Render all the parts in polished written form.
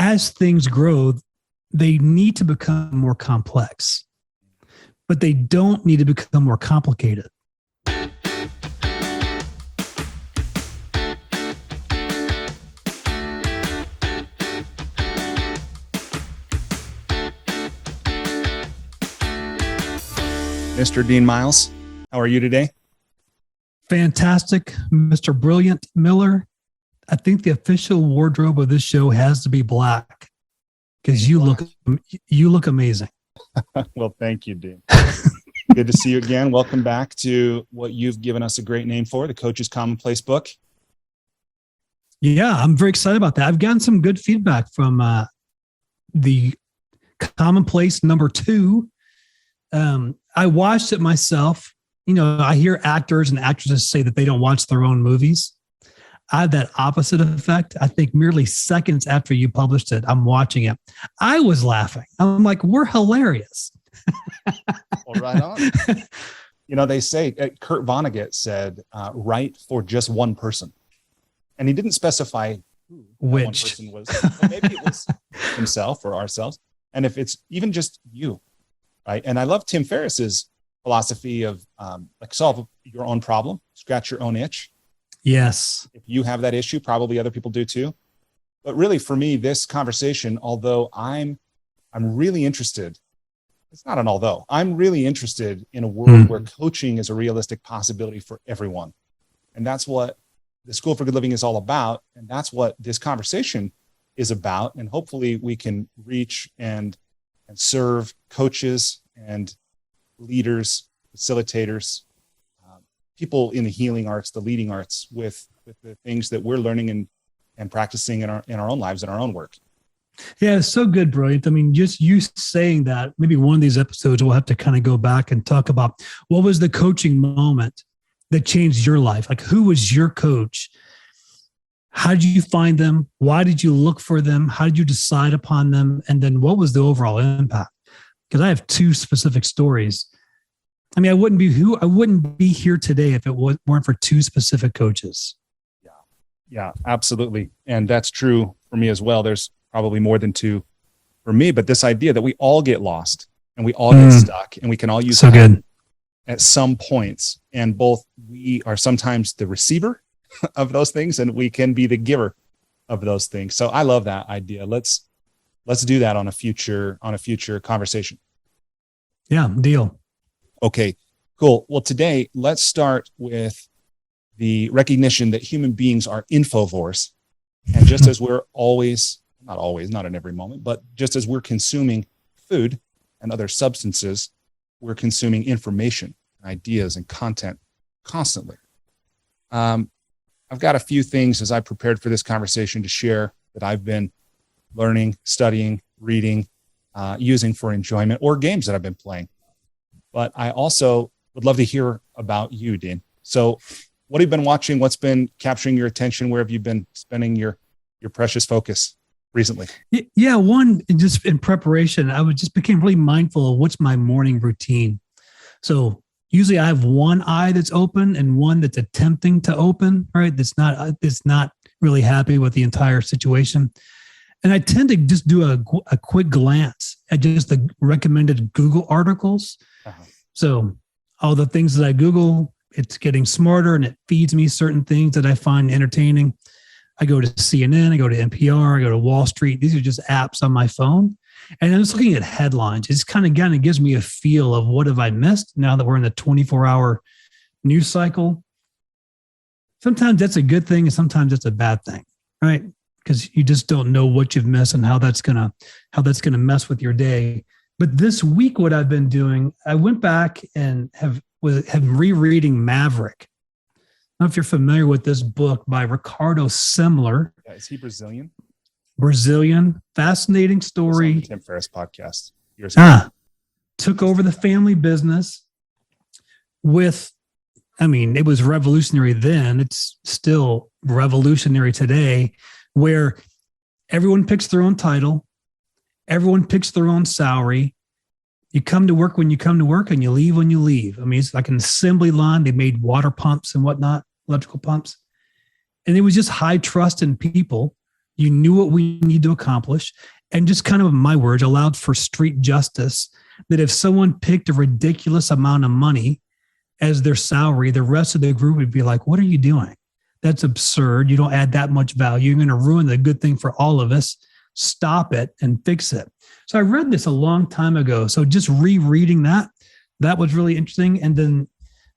as things grow, they need to become more complex, but they don't need to become more complicated. Mr. Dean Miles, how are you today? Fantastic, Mr. Brilliant Miller. I think the official wardrobe of this show has to be black because you look amazing. Well, thank you, Dean. Good to see you again. Welcome back to what you've given us a great name for, the Coaches Commonplace Book. Yeah, I'm very excited about that. I've gotten some good feedback from the Commonplace number 2. I watched it myself. You know, I hear actors and actresses say that they don't watch their own movies. I had that opposite effect. I think merely seconds after you published it, I'm watching it. I was laughing. I'm like, we're hilarious. Well, right on. You know, they say, Kurt Vonnegut said, write for just one person. And he didn't specify who which one person was. Well, maybe it was himself or ourselves. And if it's even just you, right? And I love Tim Ferriss's philosophy of like solve your own problem, scratch your own itch. Yes. If you have that issue, probably other people do too. But really for me, this conversation, although I'm really interested, it's not an although, I'm really interested in a world where coaching is a realistic possibility for everyone. And that's what the School for Good Living is all about. And that's what this conversation is about. And hopefully we can reach and serve coaches and leaders, facilitators, people in the healing arts, the leading arts with the things that we're learning and practicing in our own lives, in our own work. Yeah, it's so good, Brilliant. I mean, just you saying that, maybe one of these episodes we'll have to kind of go back and talk about what was the coaching moment that changed your life? Like, who was your coach? How did you find them? Why did you look for them? How did you decide upon them? And then what was the overall impact? Because I have 2 specific stories. I mean, I wouldn't be here today if it weren't for 2 specific coaches. Yeah, absolutely. And that's true for me as well. There's probably more than 2 for me, but this idea that we all get lost and we all get stuck and we can all use so good at some points. And both we are sometimes the receiver of those things and we can be the giver of those things. So I love that idea. Let's do that on a future conversation. Yeah, deal. Okay, cool. Well, today let's start with the recognition that human beings are infovores. And just as we're not in every moment, but just as we're consuming food and other substances, we're consuming information, ideas, and content constantly. I've got a few things as I prepared for this conversation to share that I've been learning, studying, reading, using for enjoyment, or games that I've been playing. But I also would love to hear about you, Dean. So what have you been watching? What's been capturing your attention? Where have you been spending your precious focus recently? Yeah, one, just in preparation, I became really mindful of what's my morning routine. So usually I have one eye that's open and one that's attempting to open, right? That's not really happy with the entire situation. And I tend to just do a quick glance at just the recommended Google articles. Uh-huh. So all the things that I Google, it's getting smarter and it feeds me certain things that I find entertaining. I go to CNN, I go to NPR, I go to Wall Street. These are just apps on my phone. And I'm just looking at headlines. It's kind of gives me a feel of what have I missed now that we're in the 24-hour news cycle. Sometimes that's a good thing and sometimes it's a bad thing, right? Because you just don't know what you've missed and how that's gonna mess with your day. But this week, what I've been doing, I went back and have rereading Maverick. I don't know if you're familiar with this book by Ricardo Semler. Yeah, is he Brazilian? Brazilian, fascinating story. On the Tim Ferriss podcast years ago. Took over the family business it was revolutionary then. It's still revolutionary today, where everyone picks their own title. Everyone picks their own salary. You come to work when you come to work and you leave when you leave. I mean, it's like an assembly line. They made water pumps and whatnot, electrical pumps. And it was just high trust in people You knew what we need to accomplish. And just kind of, in my words, allowed for street justice, that if someone picked a ridiculous amount of money as their salary, the rest of the group would be like, what are you doing? That's absurd. You don't add that much value. You're going to ruin the good thing for all of us. Stop it and fix it. So I read this a long time ago. So just rereading that was really interesting. And then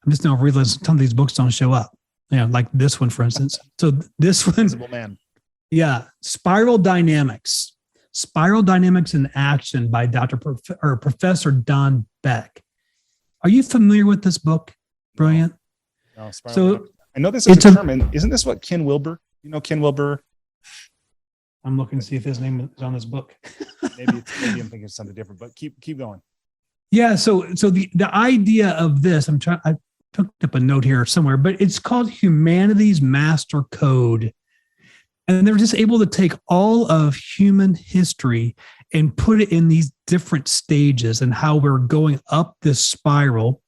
I'm just now realizing some of these books don't show up. Like this one, for instance. So this one, Invisible Man. Yeah, Spiral Dynamics in Action by Professor Don Beck. Are you familiar with this book, Brilliant? No, so I know this is a term. Isn't this what Ken Wilber? You know Ken Wilber? I'm looking to see if his name is on this book. maybe I'm thinking of something different, but keep going. Yeah. So the idea of this, I took up a note here somewhere, but it's called Humanity's Master Code. And they're just able to take all of human history and put it in these different stages and how we're going up this spiral.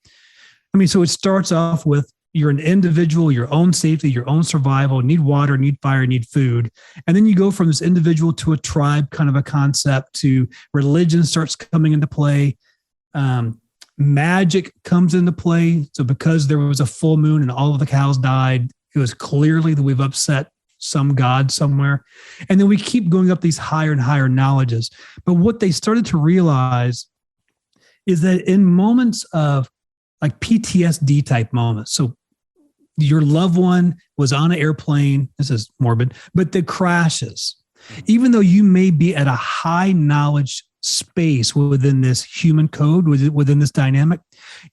I mean, so it starts off with you're an individual, your own safety, your own survival, need water, need fire, need food. And then you go from this individual to a tribe kind of a concept, to religion starts coming into play. Magic comes into play. So because there was a full moon and all of the cows died, it was clearly that we've upset some god somewhere. And then we keep going up these higher and higher knowledges. But what they started to realize is that in moments of like PTSD type moments, so your loved one was on an airplane, this is morbid, but the crashes, even though you may be at a high knowledge space within this human code, within this dynamic,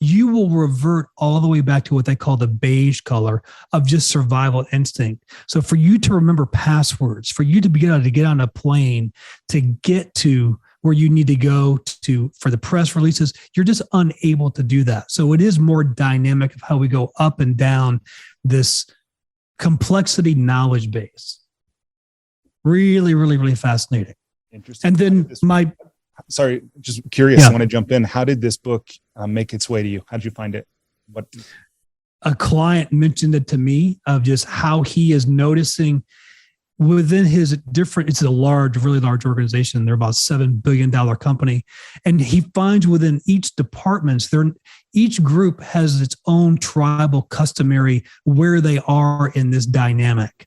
you will revert all the way back to what they call the beige color of just survival instinct. So for you to remember passwords, for you to be able to get on a plane, to get to where you need to go to for the press releases, you're just unable to do that. So it is more dynamic of how we go up and down this complexity knowledge base. Really, really, really fascinating. Interesting. And then sorry, just curious. I want to jump in. How did this book make its way to you? How did you find it? What? A client mentioned it to me of just how he is noticing within his different, it's a really large organization. They're about $7 billion company. And he finds within each department, each group has its own tribal customary where they are in this dynamic.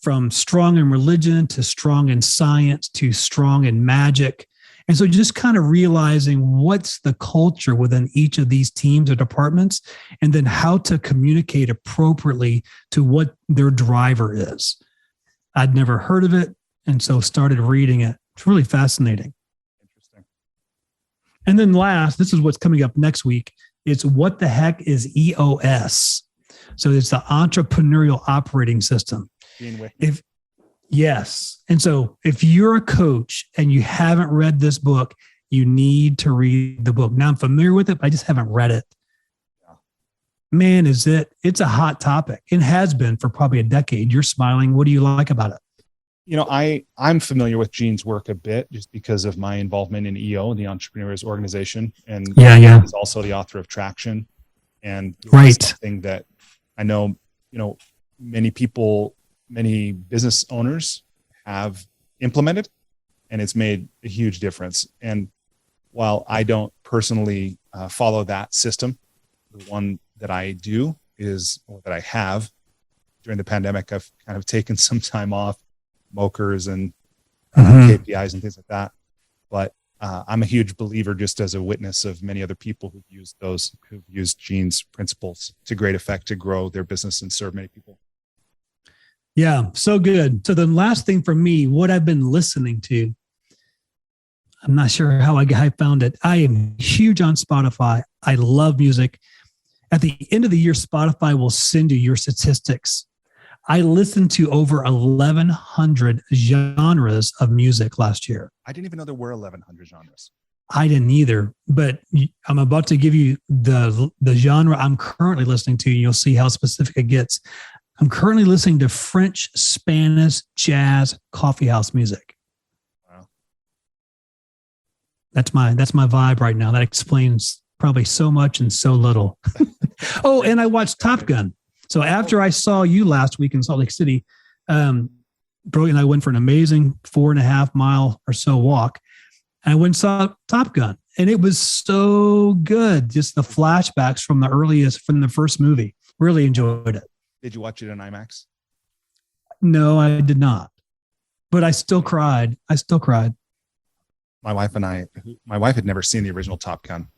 From strong in religion to strong in science to strong in magic. And so just kind of realizing what's the culture within each of these teams or departments, and then how to communicate appropriately to what their driver is. I'd never heard of it, and so started reading it. It's really fascinating. Interesting. And then last, this is what's coming up next week. It's What the Heck is EOS? So it's the Entrepreneurial Operating System. Yes. And so if you're a coach and you haven't read this book, you need to read the book. Now I'm familiar with it, but I just haven't read it. Yeah. Man, it's a hot topic. It has been for probably a decade. You're smiling. What do you like about it? I'm familiar with Gene's work a bit just because of my involvement in EO, the Entrepreneurial Organization. And he's also the author of Traction. And something that I know, many business owners have implemented, and it's made a huge difference. And while I don't personally follow that system, the one that I do or that I have during the pandemic, I've kind of taken some time off, mokers and KPIs and things like that. But I'm a huge believer, just as a witness of many other people who've used Gene's principles to great effect to grow their business and serve many people. Yeah, so good. So the last thing for me, what I've been listening to, I'm not sure how I found it. I am huge on Spotify. I love music. At the end of the year, Spotify will send you your statistics. I listened to over 1,100 genres of music last year. I didn't even know there were 1,100 genres. I didn't either, but I'm about to give you the genre I'm currently listening to, and you'll see how specific it gets. I'm currently listening to French, Spanish, jazz, coffeehouse music. Wow. That's my vibe right now. That explains probably so much and so little. Oh, and I watched Top Gun. So after I saw you last week in Salt Lake City, Brody and I went for an amazing 4.5 mile or so walk. And I went and saw Top Gun, and it was so good. Just the flashbacks from the first movie. Really enjoyed it. Did you watch it in IMAX? No, I did not. But I still cried. My wife had never seen the original Top Gun.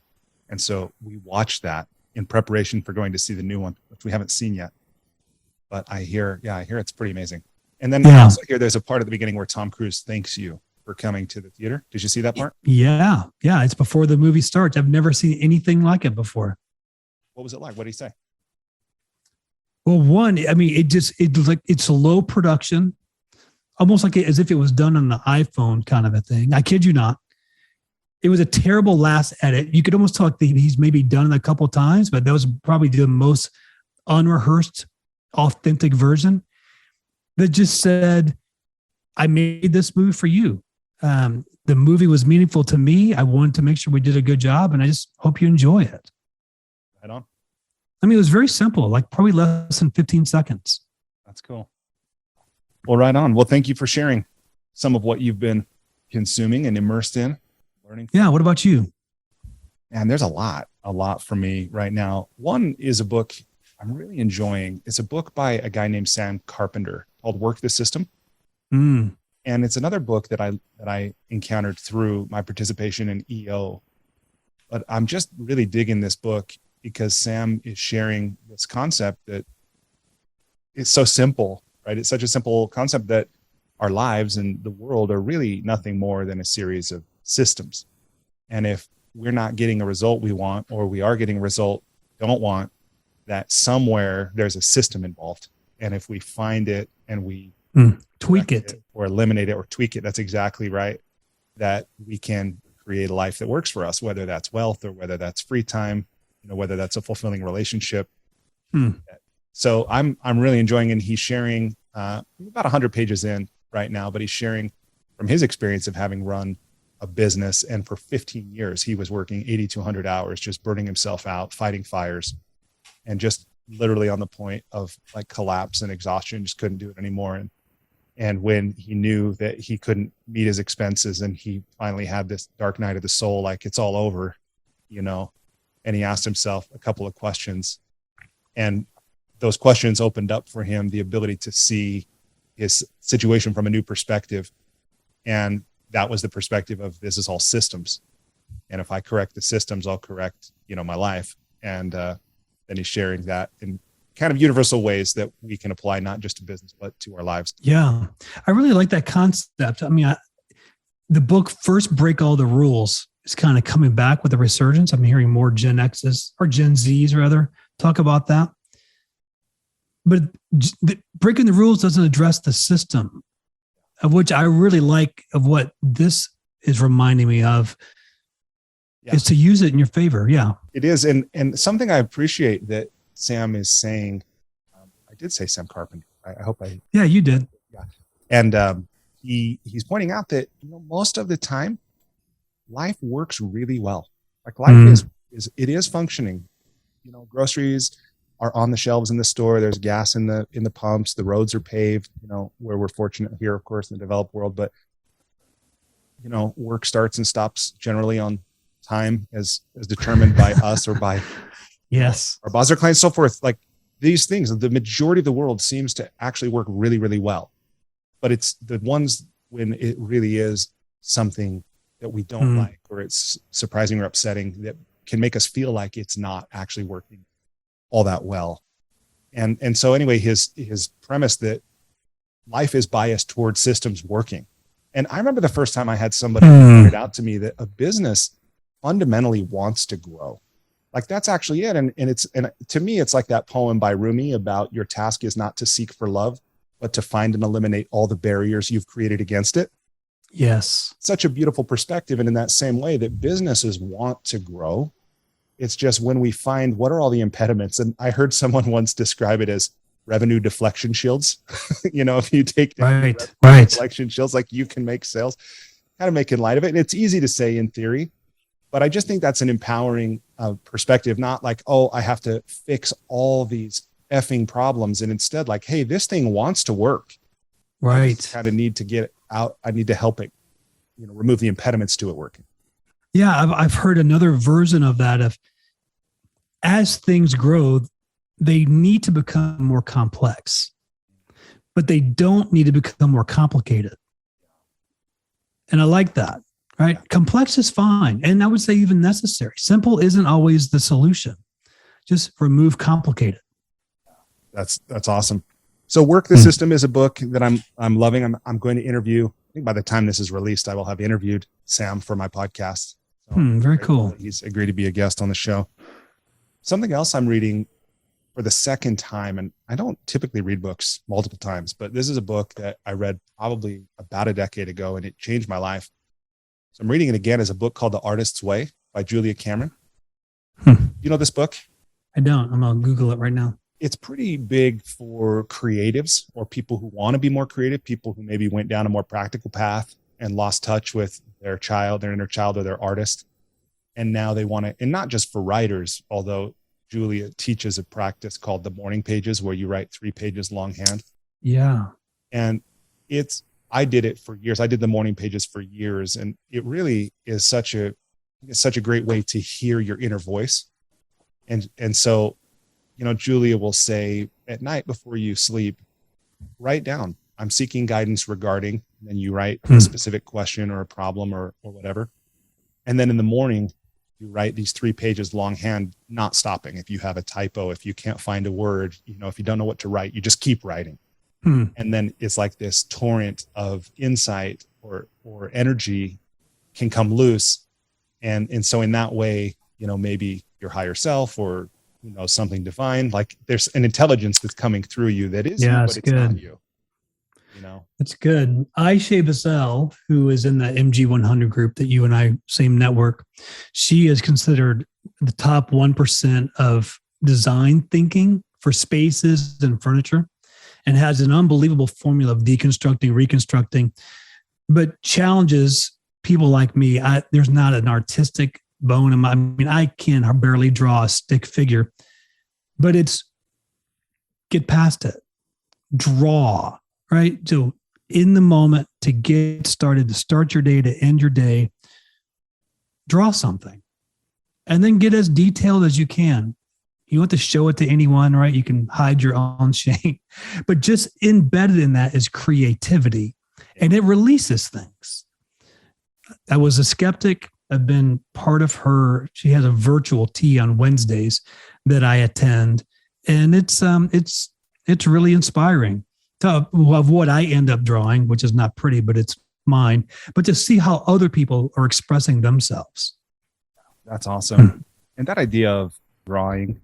And so we watched that in preparation for going to see the new one, which we haven't seen yet. But I hear it's pretty amazing. And then I also hear there's a part at the beginning where Tom Cruise thanks you for coming to the theater. Did you see that part? Yeah. Yeah. It's before the movie starts. I've never seen anything like it before. What was it like? What did he say? Well, it's a low production, almost like as if it was done on the iPhone kind of a thing. I kid you not. It was a terrible last edit. You could almost tell he's maybe done it a couple of times, but that was probably the most unrehearsed, authentic version that just said, I made this movie for you. The movie was meaningful to me. I wanted to make sure we did a good job, and I just hope you enjoy it. Right on. I mean, it was very simple, like probably less than 15 seconds. That's cool. Well, right on. Well, thank you for sharing some of what you've been consuming and immersed in, learning. Yeah. What about you? And there's a lot for me right now. One is a book I'm really enjoying. It's a book by a guy named Sam Carpenter called Work the System. Mm. And it's another book that I encountered through my participation in EO. But I'm just really digging this book because Sam is sharing this concept that is so simple, right? It's such a simple concept that our lives and the world are really nothing more than a series of systems. And if we're not getting a result we want, or we are getting a result don't want, that somewhere there's a system involved. And if we find it and we tweak it or eliminate it or tweak it, that's exactly right, that we can create a life that works for us, whether that's wealth or whether that's free time, whether that's a fulfilling relationship. So I'm really enjoying, and he's sharing about 100 pages in right now, but he's sharing from his experience of having run a business. And for 15 years, he was working 80 to 100 hours, just burning himself out, fighting fires, and just literally on the point of like collapse and exhaustion, just couldn't do it anymore. And when he knew that he couldn't meet his expenses and he finally had this dark night of the soul, like it's all over, and he asked himself a couple of questions, and those questions opened up for him the ability to see his situation from a new perspective. And that was the perspective of, this is all systems. And if I correct the systems, I'll correct, my life. And then he's sharing that in kind of universal ways that we can apply, not just to business, but to our lives. Yeah. I really like that concept. I mean, the book First Break All the Rules is kind of coming back with a resurgence. I'm hearing more Gen X's or Gen Z's rather talk about that. But breaking the rules doesn't address the system, of which I really like, of what this is reminding me of, is to use it in your favor. Yeah, it is. And something I appreciate that Sam is saying, I did say Sam Carpenter. I hope I. Yeah, you did. Yeah. And he's pointing out that, most of the time life works really well. Like life is functioning, groceries are on the shelves in the store. There's gas in the pumps. The roads are paved, where we're fortunate here, of course, in the developed world. But, work starts and stops generally on time as determined by us or by our boss or clients, so forth. Like these things, the majority of the world seems to actually work really, really well. But it's the ones when it really is something that we don't like, or it's surprising or upsetting, that can make us feel like it's not actually working all that well. And so anyway, his premise that life is biased towards systems working. And I remember the first time I had somebody point it out to me that a business fundamentally wants to grow. Like that's actually it. And to me, it's like that poem by Rumi about your task is not to seek for love, but to find and eliminate all the barriers you've created against it. Yes. Such a beautiful perspective. And in that same way that businesses want to grow, it's just when we find what are all the impediments. And I heard someone once describe it as revenue deflection shields. If you take down deflection shields, like you can make sales, kind of making light of it. And it's easy to say in theory, but I just think that's an empowering perspective, not like, oh, I have to fix all these effing problems. And instead like, hey, this thing wants to work. I just Right. kind of need to get it out. I need to help it, remove the impediments to it working. Yeah, I've heard another version of that. Of as things grow, they need to become more complex, but they don't need to become more complicated. And I like that. Right? Complex is fine, and I would say even necessary. Simple isn't always the solution. Just remove complicated. That's awesome. So Work the System is a book that I'm loving. I'm going to interview. I think by the time this is released, I will have interviewed Sam for my podcast. So Very cool. He's agreed to be a guest on the show. Something else I'm reading for the second time, and I don't typically read books multiple times, but this is a book that I read probably about a decade ago, and it changed my life. So I'm reading it again as a book called The Artist's Way by Julia Cameron. You know this book? I don't. I'm going to Google it right now. It's pretty big for creatives or people who want to be more creative, people who maybe went down a more practical path and lost touch with their child, their inner child, or their artist. And now they want to, and not just for writers, although Julia teaches a practice called the morning pages where you write 3 pages longhand. Yeah. And I did it for years. I did the morning pages for years. And it really is such a great way to hear your inner voice. And so, Julia will say at night before you sleep, write down, I'm seeking guidance regarding, and you write a specific question or a problem or whatever. And then in the morning, you write these 3 pages longhand, not stopping. If you have a typo, if you can't find a word, if you don't know what to write, you just keep writing. And then it's like this torrent of insight or energy can come loose. And so in that way, maybe your higher self or, something divine, like there's an intelligence that's coming through you that is you, but it's not you. It's good. Aisha Basel, who is in the MG100 group that you and I, same network, she is considered the top 1% of design thinking for spaces and furniture, and has an unbelievable formula of deconstructing, reconstructing, but challenges people like me. There's not an artistic bone in my, I can barely draw a stick figure, but it's get past it, draw, right? So in the moment, to get started, to start your day, to end your day, draw something and then get as detailed as you can. You don't have to show it to anyone, right? You can hide your own shame, but just embedded in that is creativity, and it releases things. I was a skeptic. I've been part of her. She has a virtual tea on Wednesdays that I attend, and it's really inspiring of what I end up drawing, which is not pretty, but it's mine. But to see how other people are expressing themselves. That's awesome. And that idea of drawing,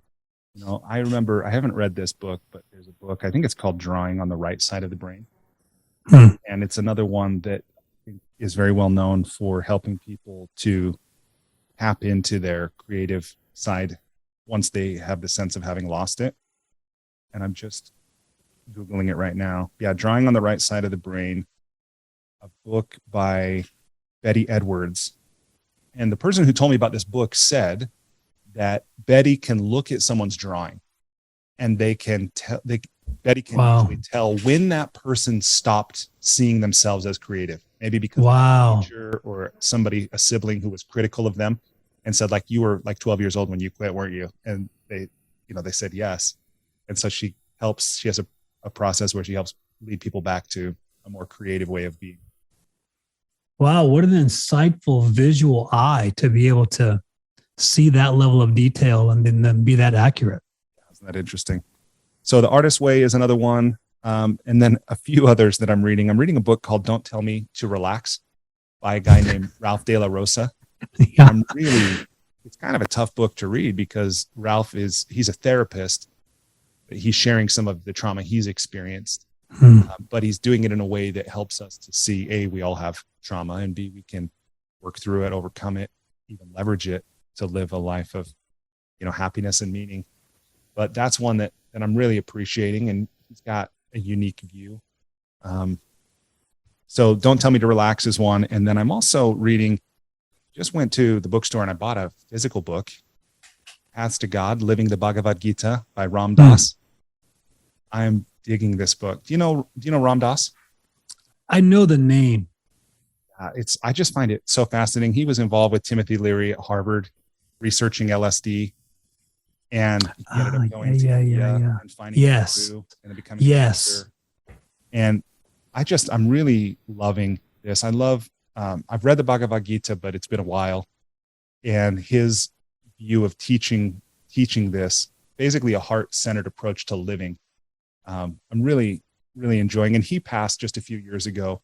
I remember, I haven't read this book, but there's a book, I think it's called Drawing on the Right Side of the Brain. And it's another one that is very well known for helping people to tap into their creative side once they have the sense of having lost it. And I'm just Googling it right now. Yeah, Drawing on the Right Side of the Brain, a book by Betty Edwards. And the person who told me about this book said that Betty can look at someone's drawing and Betty can usually tell when that person stopped seeing themselves as creative. Maybe because of a teacher or somebody, a sibling who was critical of them and said, like, you were like 12 years old when you quit, weren't you? And they said yes. And so she has a process where she helps lead people back to a more creative way of being. Wow. What an insightful visual eye to be able to see that level of detail and then be that accurate. Isn't that interesting? So The Artist's Way is another one. And then a few others that I'm reading. I'm reading a book called Don't Tell Me to Relax by a guy named Ralph De La Rosa. Yeah. It's kind of a tough book to read because he's a therapist. He's sharing some of the trauma he's experienced, but he's doing it in a way that helps us to see, A, we all have trauma, and B, we can work through it, overcome it, even leverage it to live a life of, happiness and meaning. But that's one that I'm really appreciating, and he's got a unique view. So Don't Tell Me to Relax is one. And then I'm also reading, just went to the bookstore and I bought a physical book, Paths to God, Living the Bhagavad Gita by Ram Dass. I'm digging this book. Do you know Ram Dass? I know the name. I just find it so fascinating. He was involved with Timothy Leary at Harvard, researching LSD, and he ended up going to India and finding Peru and then becoming a doctor. And I'm really loving this. I've read the Bhagavad Gita, but it's been a while. And his view of teaching this, basically a heart-centered approach to living, I'm really, really enjoying. And he passed just a few years ago,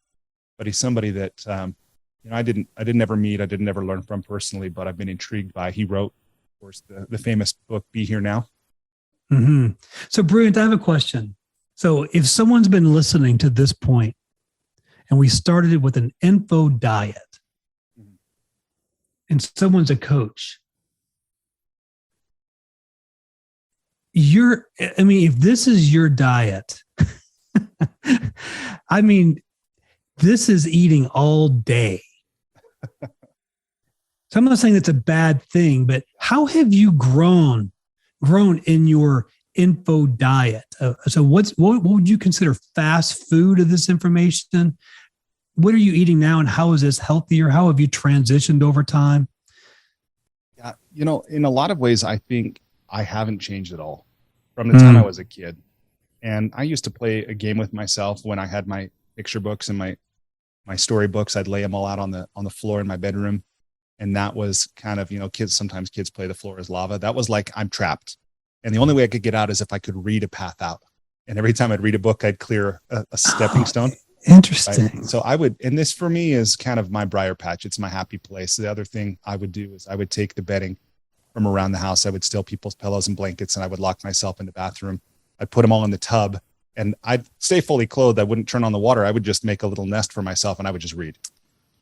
but he's somebody that, I didn't ever meet, I didn't ever learn from personally, but I've been intrigued by. He wrote, of course, the famous book, Be Here Now. Mm-hmm. So brilliant. I have a question. So if someone's been listening to this point and we started it with an info diet and someone's a coach, if this is your diet, this is eating all day. So I'm not saying that's a bad thing, but how have you grown in your info diet? So what would you consider fast food of this information? What are you eating now, and how is this healthier? How have you transitioned over time? Yeah, in a lot of ways, I think I haven't changed at all from the time I was a kid. And I used to play a game with myself when I had my picture books and my storybooks. I'd lay them all out on the floor in my bedroom. And that was kind of, sometimes kids play the floor as lava. That was like, I'm trapped. And the only way I could get out is if I could read a path out. And every time I'd read a book, I'd clear a stepping stone. Interesting. Right? So and this for me is kind of my briar patch. It's my happy place. The other thing I would do is I would take the bedding from around the house. I would steal people's pillows and blankets, and I would lock myself in the bathroom. I'd put them all in the tub, and I'd stay fully clothed. I wouldn't turn on the water. I would just make a little nest for myself, and I would just read.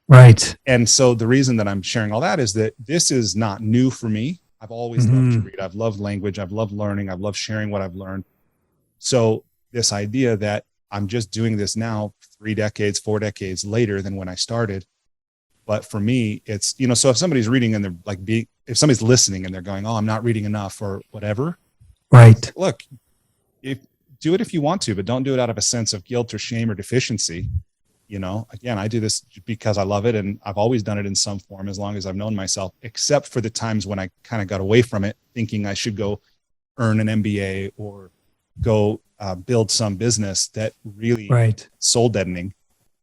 Right. And so the reason that I'm sharing all that is that this is not new for me. I've always loved to read. I've loved language. I've loved learning. I've loved sharing what I've learned. So this idea that I'm just doing this now 3 decades, 4 decades later than when I started. But for me, it's, so if somebody's reading and they're if somebody's listening and they're going, oh, I'm not reading enough or whatever. Right. Look, do it if you want to, but don't do it out of a sense of guilt or shame or deficiency. Again, I do this because I love it, and I've always done it in some form as long as I've known myself, except for the times when I kind of got away from it, thinking I should go earn an MBA or go build some business that really soul deadening.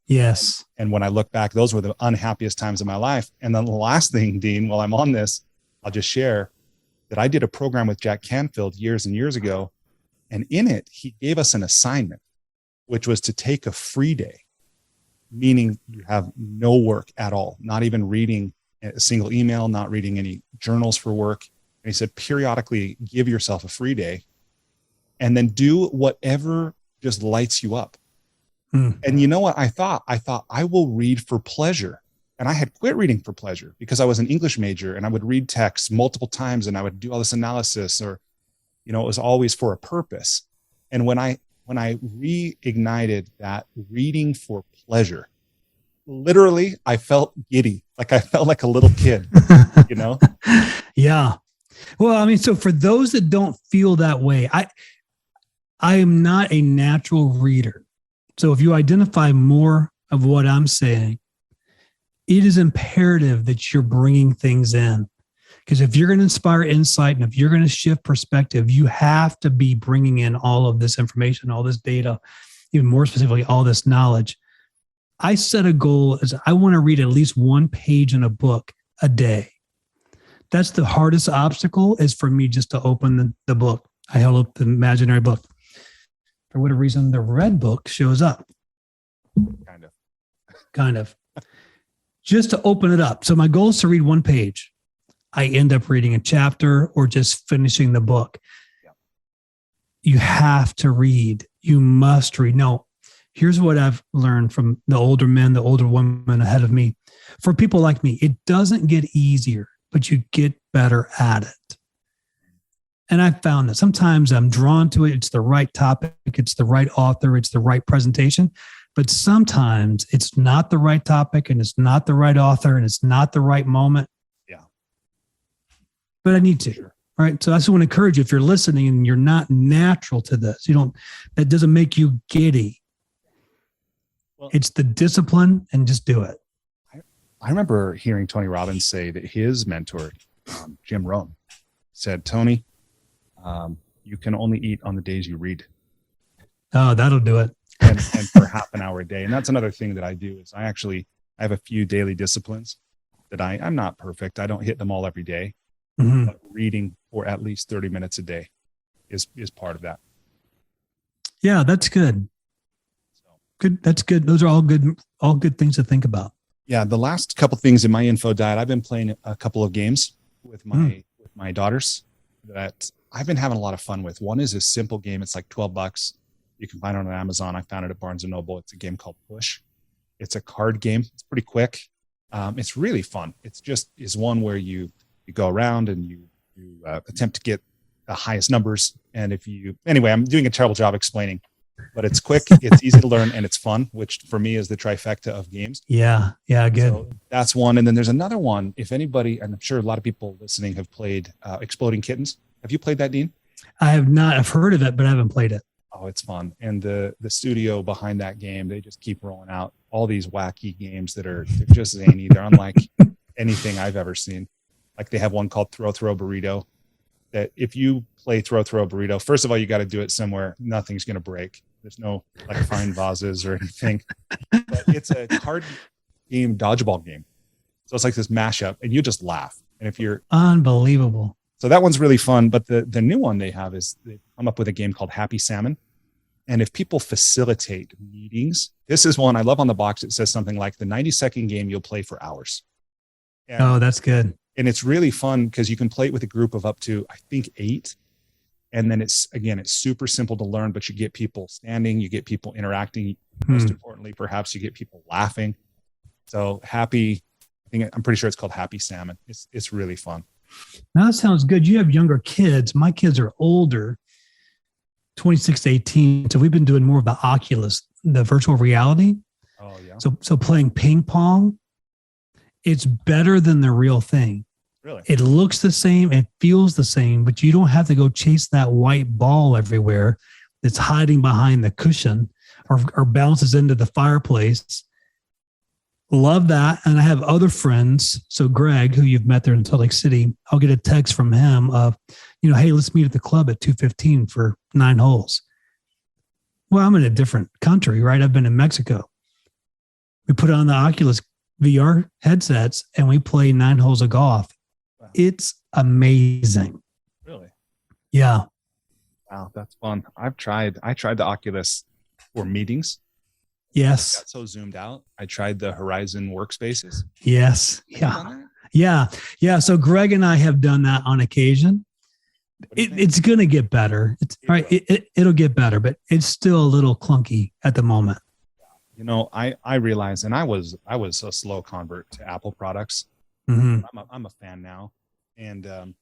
Yes. And when I look back, those were the unhappiest times of my life. And then the last thing, Dean, while I'm on this, I'll just share that I did a program with Jack Canfield years and years ago. And in it, he gave us an assignment, which was to take a free day, meaning you have no work at all, not even reading a single email, not reading any journals for work. And he said, periodically give yourself a free day and then do whatever just lights you up. And you know what I thought? I will read for pleasure. And I had quit reading for pleasure because I was an English major and I would read texts multiple times and I would do all this analysis, or, it was always for a purpose. And when I reignited that reading for pleasure, literally I felt giddy. Like I felt like a little kid, Yeah. Well, so for those that don't feel that way, I am not a natural reader. So if you identify more of what I'm saying, it is imperative that you're bringing things in. Because if you're going to inspire insight and if you're going to shift perspective, you have to be bringing in all of this information, all this data, even more specifically, all this knowledge. I set a goal as I want to read at least 1 page in a book a day. That's the hardest obstacle, is for me just to open the book. I held up the imaginary book. For whatever reason, the red book shows up. Kind of. Just to open it up. So my goal is to read 1 page. I end up reading a chapter or just finishing the book. Yeah. You have to read. You must read. No, here's what I've learned from the older men, the older women ahead of me. For people like me, it doesn't get easier, but you get better at it. And I found that sometimes I'm drawn to it. It's the right topic. It's the right author. It's the right presentation. But sometimes it's not the right topic and it's not the right author and it's not the right moment. Yeah. But I need to. Sure. Right. So I just want to encourage you, if you're listening and you're not natural to this, that doesn't make you giddy. Well, It's the discipline and just do it. I remember hearing Tony Robbins say that his mentor, Jim Rohn, said, Tony, you can only eat on the days you read. Oh, that'll do it. and for half an hour a day. And that's another thing that I do is I have a few daily disciplines that I'm not perfect. I don't hit them all every day, but reading for at least 30 minutes a day is part of that. Yeah, that's good. Good. That's good. Those are all good things to think about. Yeah. The last couple things in my info diet, I've been playing a couple of games with my daughters that I've been having a lot of fun with. One is a simple game. It's like $12. You can find it on Amazon. I found it at Barnes & Noble. It's a game called Push. It's a card game. It's pretty quick. It's really fun. It's just is one where you go around and you attempt to get the highest numbers. And anyway, I'm doing a terrible job explaining, but it's quick, it's easy to learn, and it's fun, which for me is the trifecta of games. Yeah. Good. So that's one. And then there's another one. If anybody, and I'm sure a lot of people listening have played Exploding Kittens. Have you played that, Dean? I have not. I've heard of it, but I haven't played it. Oh, it's fun. And the studio behind that game, they just keep rolling out all these wacky games they're just zany. They're unlike anything I've ever seen. Like they have one called Throw Burrito that if you play Throw Burrito, first of all, you got to do it somewhere nothing's going to break. There's no like fine vases or anything, but it's a card game, dodgeball game. So it's like this mashup and you just laugh. And if you're unbelievable. So that one's really fun. But the new one they have is they've come up with a game called Happy Salmon. And if people facilitate meetings, this is one I love on the box. It says something like the 90-second game you'll play for hours. And, that's good. And it's really fun because you can play it with a group of up to, I think, 8. And then it's super simple to learn, but you get people standing, you get people interacting. Most importantly, perhaps you get people laughing. So I'm pretty sure it's called Happy Salmon. It's really fun. Now that sounds good. You have younger kids. My kids are older, 26 to 18. So we've been doing more of the Oculus, the virtual reality. Oh yeah. So playing ping pong, it's better than the real thing. Really? It looks the same, it feels the same, but you don't have to go chase that white ball everywhere that's hiding behind the cushion or bounces into the fireplace. Love that. And I have other friends. So Greg, who you've met there in Salt Lake City, I'll get a text from him of, hey, let's meet at the club at 2:15 for 9 holes. Well, I'm in a different country, right? I've been in Mexico. We put on the Oculus VR headsets and we play 9 holes of golf. Wow. It's amazing. Really? Yeah. Wow, that's fun. I tried the Oculus for meetings. Yes. I got so zoomed out. I tried the Horizon workspaces. Yes. Yeah. So Greg and I have done that on occasion. It's going to get better. It'll get better, but it's still a little clunky at the moment. I realized, and I was a slow convert to Apple products. Mm-hmm. I'm a fan now, and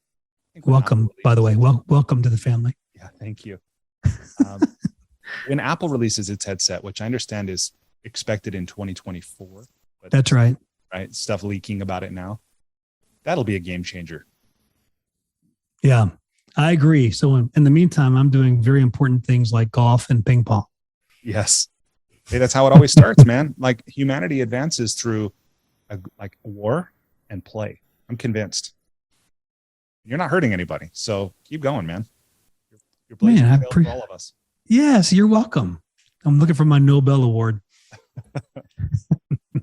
welcome, by the way. Welcome to the family. Yeah, thank you. When Apple releases its headset, which I understand is expected in 2024, but that's right. Right, stuff leaking about it now. That'll be a game changer. Yeah, I agree. So in the meantime, I'm doing very important things like golf and ping pong. Yes. Hey, that's how it always starts, man. Like humanity advances through a war and play. I'm convinced. You're not hurting anybody. So keep going, man. You're playing for all of us. Yes, you're welcome. I'm looking for my Nobel Award.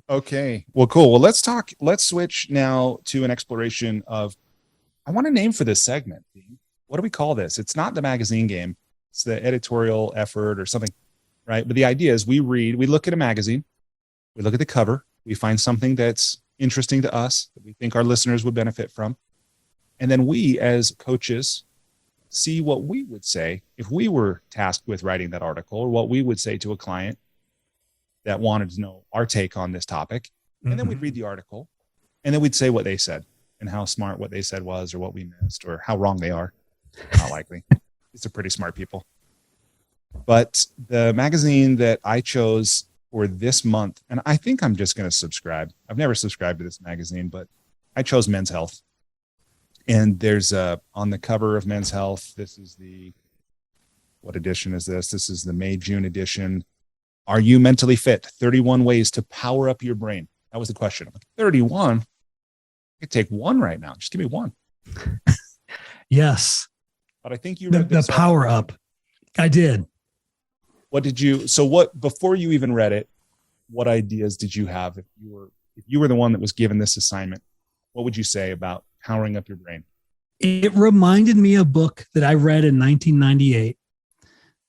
Okay. Well, cool. Well, let's switch now to an exploration of, I want a name for this segment. What do we call this? It's not the magazine game. It's the editorial effort or something, right? But the idea is we look at a magazine, we look at the cover, we find something that's interesting to us that we think our listeners would benefit from. And then we as coaches see what we would say if we were tasked with writing that article, or what we would say to a client that wanted to know our take on this topic. And then we'd read the article and then we'd say what they said and how smart what they said was, or what we missed, or how wrong they are. Not likely. These are pretty smart people. But the magazine that I chose for this month, and I think I'm just going to subscribe. I've never subscribed to this magazine, but I chose Men's Health. And there's on the cover of Men's Health, this is what edition is this? This is the May-June edition. Are you mentally fit? 31 ways to power up your brain. That was the question. I'm like, 31? I could take one right now. Just give me one. Yes. But I think you the read this power up. I did. Before you even read it, what ideas did you have? If you were the one that was given this assignment, what would you say about powering up your brain? It reminded me of a book that I read in 1998.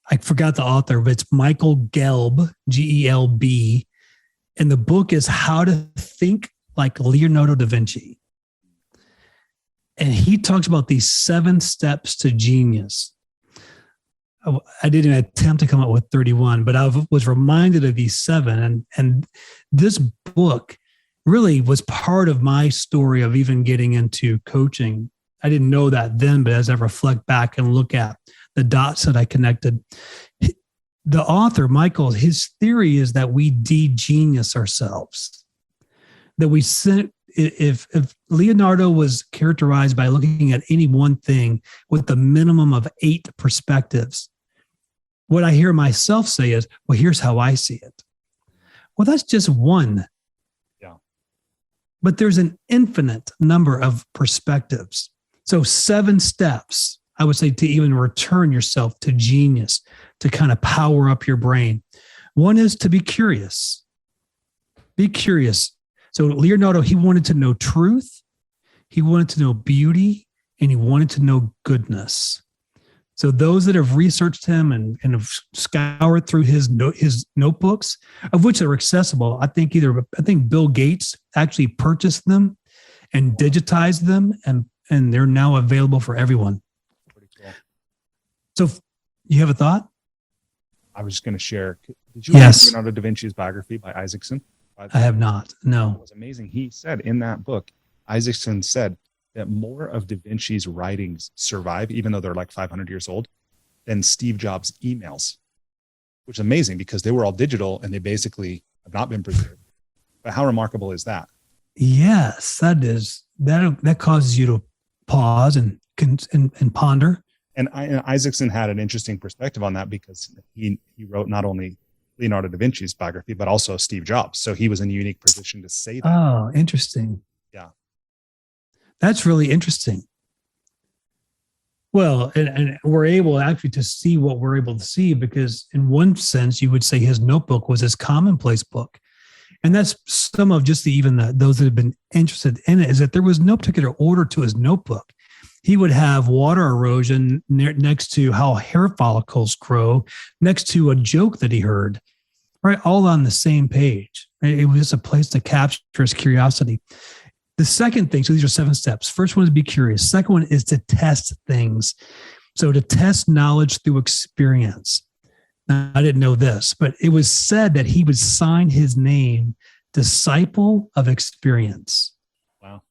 I forgot the author, but it's Michael Gelb, Gelb. And the book is How to Think Like Leonardo da Vinci. And he talks about these 7 steps to genius. I didn't even attempt to come up with 31, but I was reminded of these 7. And this book really was part of my story of even getting into coaching. I didn't know that then, but as I reflect back and look at the dots that I connected, the author, Michael, his theory is that we de-genius ourselves. That if Leonardo was characterized by looking at any one thing with the minimum of 8 perspectives, what I hear myself say is, well, here's how I see it. Well, that's just one. Yeah. But there's an infinite number of perspectives. So 7 steps, I would say, to even return yourself to genius, to kind of power up your brain. One is to be curious. Be curious. So Leonardo, he wanted to know truth, he wanted to know beauty, and he wanted to know goodness. So those that have researched him and have scoured through his notebooks, of which are accessible, I think Bill Gates actually purchased them and digitized them, and they're now available for everyone. Pretty cool. So you have a thought? I was just going to share. Did you Yes. read Leonardo Da Vinci's Biography by Isaacson? I have not. No. It was amazing. He said in that book, Isaacson said that more of Da Vinci's writings survive, even though they're like 500 years old, than Steve Jobs' emails, which is amazing because they were all digital and they basically have not been preserved. But how remarkable is that? Yes, that is. That causes you to pause and ponder. And Isaacson had an interesting perspective on that because he wrote not only Leonardo da Vinci's biography, but also Steve Jobs. So he was in a unique position to say that. Oh, interesting. Yeah. That's really interesting. Well, and we're able actually to see what we're able to see because in one sense, you would say his notebook was his commonplace book. And that's some of just those that have been interested in it is that there was no particular order to his notebook. He would have water erosion next to how hair follicles grow, next to a joke that he heard, right? All on the same page. It was just a place to capture his curiosity. The second thing, so these are 7 steps. First one is be curious. Second one is to test things. So to test knowledge through experience. Now, I didn't know this, but it was said that he would sign his name, Disciple of Experience. Wow.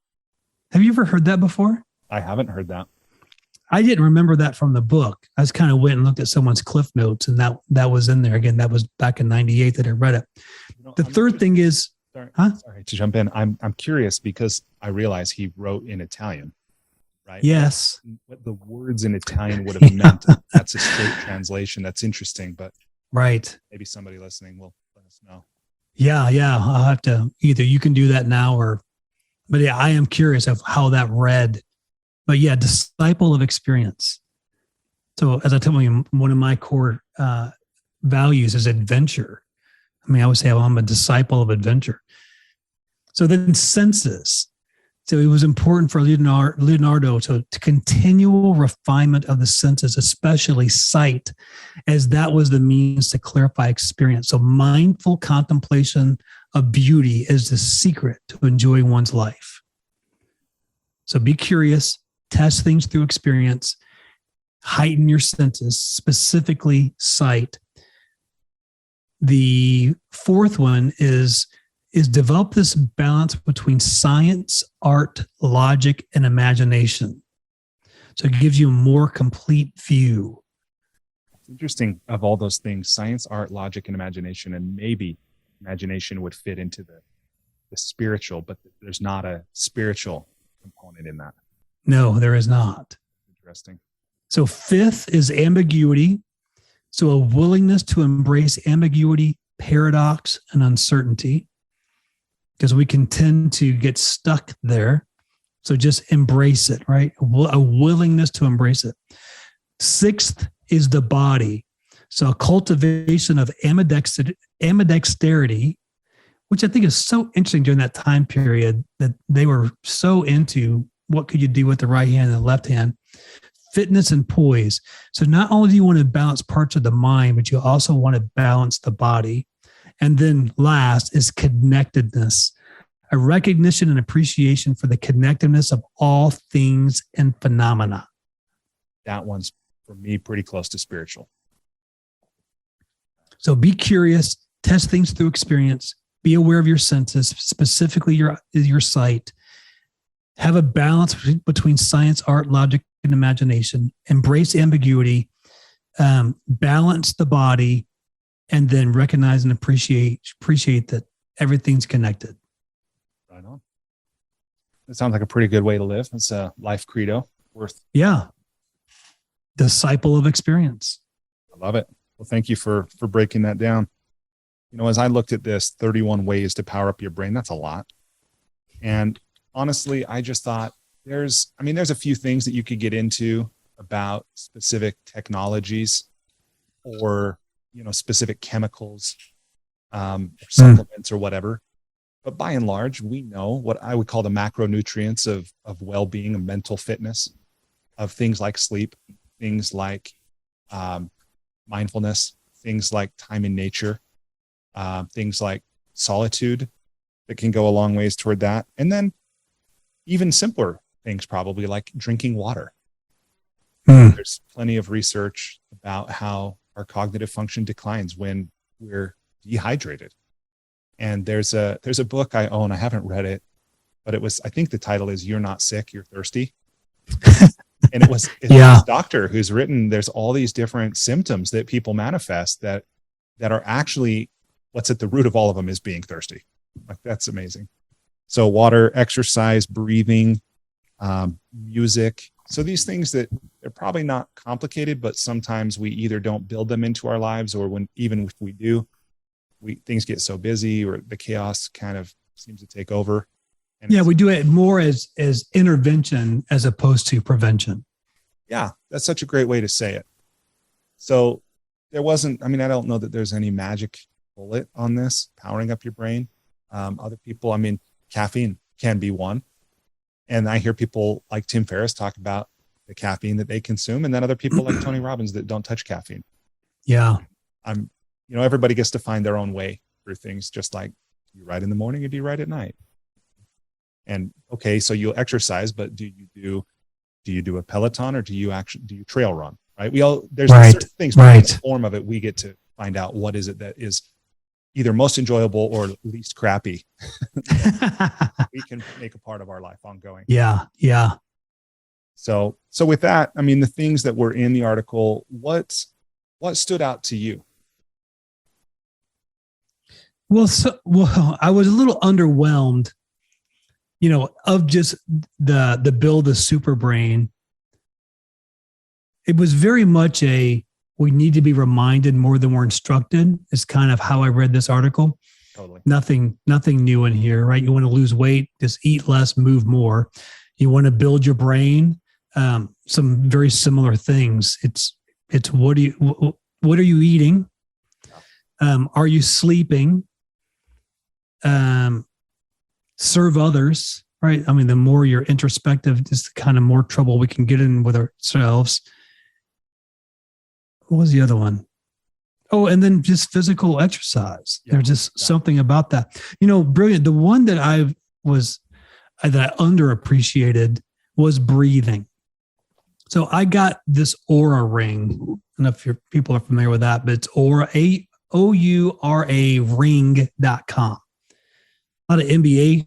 Have you ever heard that before? I haven't heard that. I didn't remember that from the book. I just kind of went and looked at someone's cliff notes and that was in there. Again, that was back in 98 that I read it. The third thing is, sorry to jump in. I'm curious because I realize he wrote in Italian, right? Yes. What the words in Italian would have meant. That's a straight translation. That's interesting, but right. Maybe somebody listening will let us know. Yeah. I'll have to either you can do that now but yeah, I am curious of how that read. But yeah, disciple of experience. So as I tell you, one of my core values is adventure. I mean, I would say I'm a disciple of adventure. So then senses. So it was important for Leonardo to continual refinement of the senses, especially sight, as that was the means to clarify experience. So mindful contemplation of beauty is the secret to enjoying one's life. So be curious, test things through experience, heighten your senses, specifically sight. The fourth one is develop this balance between science, art, logic, and imagination. So it gives you a more complete view. It's interesting of all those things, science, art, logic, and imagination, and maybe imagination would fit into the spiritual, but there's not a spiritual component in that. No, there is not. Interesting. So fifth is ambiguity. So a willingness to embrace ambiguity paradox and uncertainty, because we can tend to get stuck there. So just embrace it, right? A willingness to embrace it. Sixth is the body. So a cultivation of ambidexterity, which I think is so interesting during that time period, that they were so into what could you do with the right hand and the left hand. Fitness and poise. So not only do you want to balance parts of the mind, but you also want to balance the body. And then last is connectedness, a recognition and appreciation for the connectedness of all things and phenomena. That one's, for me, pretty close to spiritual. So be curious, test things through experience, be aware of your senses, specifically your sight. Have a balance between science, art, logic, and imagination. Embrace ambiguity, balance the body, and then recognize and appreciate that everything's connected. Right on. That sounds like a pretty good way to live. It's a life credo worth. Yeah. Disciple of experience. I love it. Well, thank you for breaking that down. You know, as I looked at this 31 ways to power up your brain, that's a lot. And honestly, I just thought there's a few things that you could get into about specific technologies or, specific chemicals, or supplements or whatever. But by and large, we know what I would call the macronutrients of well-being and mental fitness, of things like sleep, things like mindfulness, things like time in nature, things like solitude that can go a long ways toward that. And then even simpler things, probably like drinking water. There's plenty of research about how our cognitive function declines when we're dehydrated. And there's a book I own. I haven't read it, but I think the title is "You're Not Sick, You're Thirsty." And it's this doctor who's written, there's all these different symptoms that people manifest that are actually what's at the root of all of them is being thirsty. Like, that's amazing. So water, exercise, breathing, music. So these things that they're probably not complicated, but sometimes we either don't build them into our lives, or even if we do, things get so busy or the chaos kind of seems to take over. And we do it more as intervention as opposed to prevention. Yeah, that's such a great way to say it. So I don't know that there's any magic bullet on this, powering up your brain. Other people, caffeine can be one. And I hear people like Tim Ferriss talk about the caffeine that they consume, and then other people like Tony Robbins that don't touch caffeine. Yeah. Everybody gets to find their own way through things, just like, do you write in the morning or do you write at night? And okay, so you'll exercise, but do you do a Peloton or do you trail run? Right? There's certain things, but in the form of it, we get to find out what is it that is either most enjoyable or least crappy. We can make a part of our life ongoing. Yeah. Yeah. So with that, the things that were in the article, what stood out to you? Well, I was a little underwhelmed, of just the build a super brain. It was very much we need to be reminded more than we're instructed, is kind of how I read this article. Totally. Nothing new in here, right? You want to lose weight, just eat less, move more. You want to build your brain. Some very similar things. It's what are you eating? Are you sleeping? Serve others, right? The more you're introspective, just the kind of more trouble we can get in with ourselves. What was the other one? Oh, and then just physical exercise. Yeah, There's just something about that. Brilliant. The one that I underappreciated was breathing. So I got this Aura ring. I don't know if people are familiar with that, but it's Aura, Oura ring.com. A lot of NBA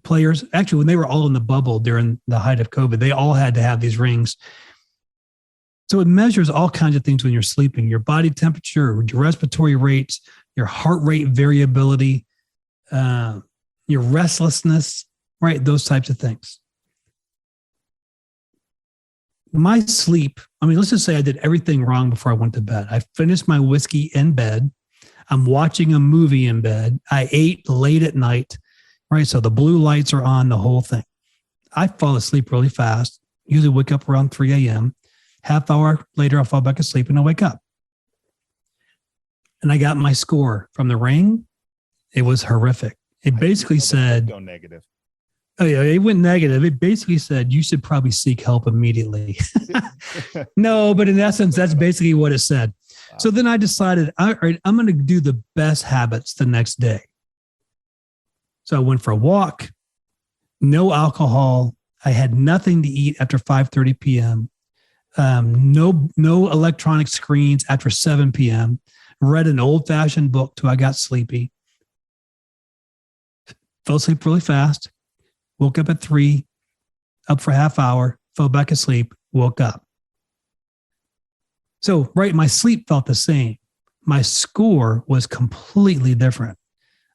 players, actually, when they were all in the bubble during the height of COVID, they all had to have these rings. So it measures all kinds of things when you're sleeping: your body temperature, your respiratory rates, your heart rate variability, your restlessness, right? Those types of things. My sleep, let's just say I did everything wrong before I went to bed. I finished my whiskey in bed. I'm watching a movie in bed. I ate late at night, right? So the blue lights are on, the whole thing. I fall asleep really fast, usually wake up around 3 a.m. Half hour later, I'll fall back asleep and I'll wake up. And I got my score from the ring. It was horrific. It basically said, go negative. Oh yeah, it went negative. It basically said you should probably seek help immediately. No, but in essence, that's basically what it said. Wow. So then I decided, all right, I'm going to do the best habits the next day. So I went for a walk, no alcohol. I had nothing to eat after 5:30 p.m. No electronic screens after 7 p.m. Read an old-fashioned book till I got sleepy. Fell asleep really fast. Woke up at 3, up for a half hour, fell back asleep, woke up. So, right, my sleep felt the same. My score was completely different.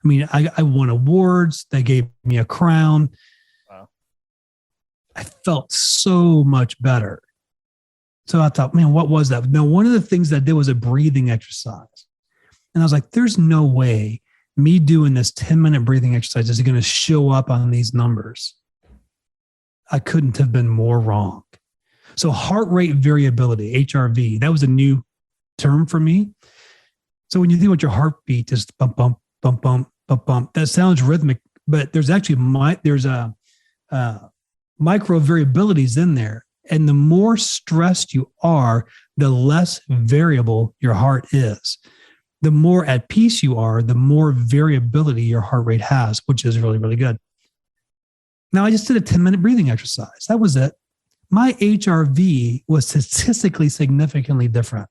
I mean, I won awards. They gave me a crown. Wow. I felt so much better. So I thought, man, what was that? Now, one of the things that I did was a breathing exercise. And I was like, there's no way me doing this 10-minute breathing exercise is going to show up on these numbers. I couldn't have been more wrong. So heart rate variability, HRV, that was a new term for me. So when you think about your heartbeat, just bump, bump, bump, bump, bump, bump, that sounds rhythmic, but there's actually micro variabilities in there. And the more stressed you are, the less variable your heart is. The more at peace you are, the more variability your heart rate has, which is really, really good. Now, I just did a 10-minute breathing exercise. That was it. My HRV was statistically significantly different.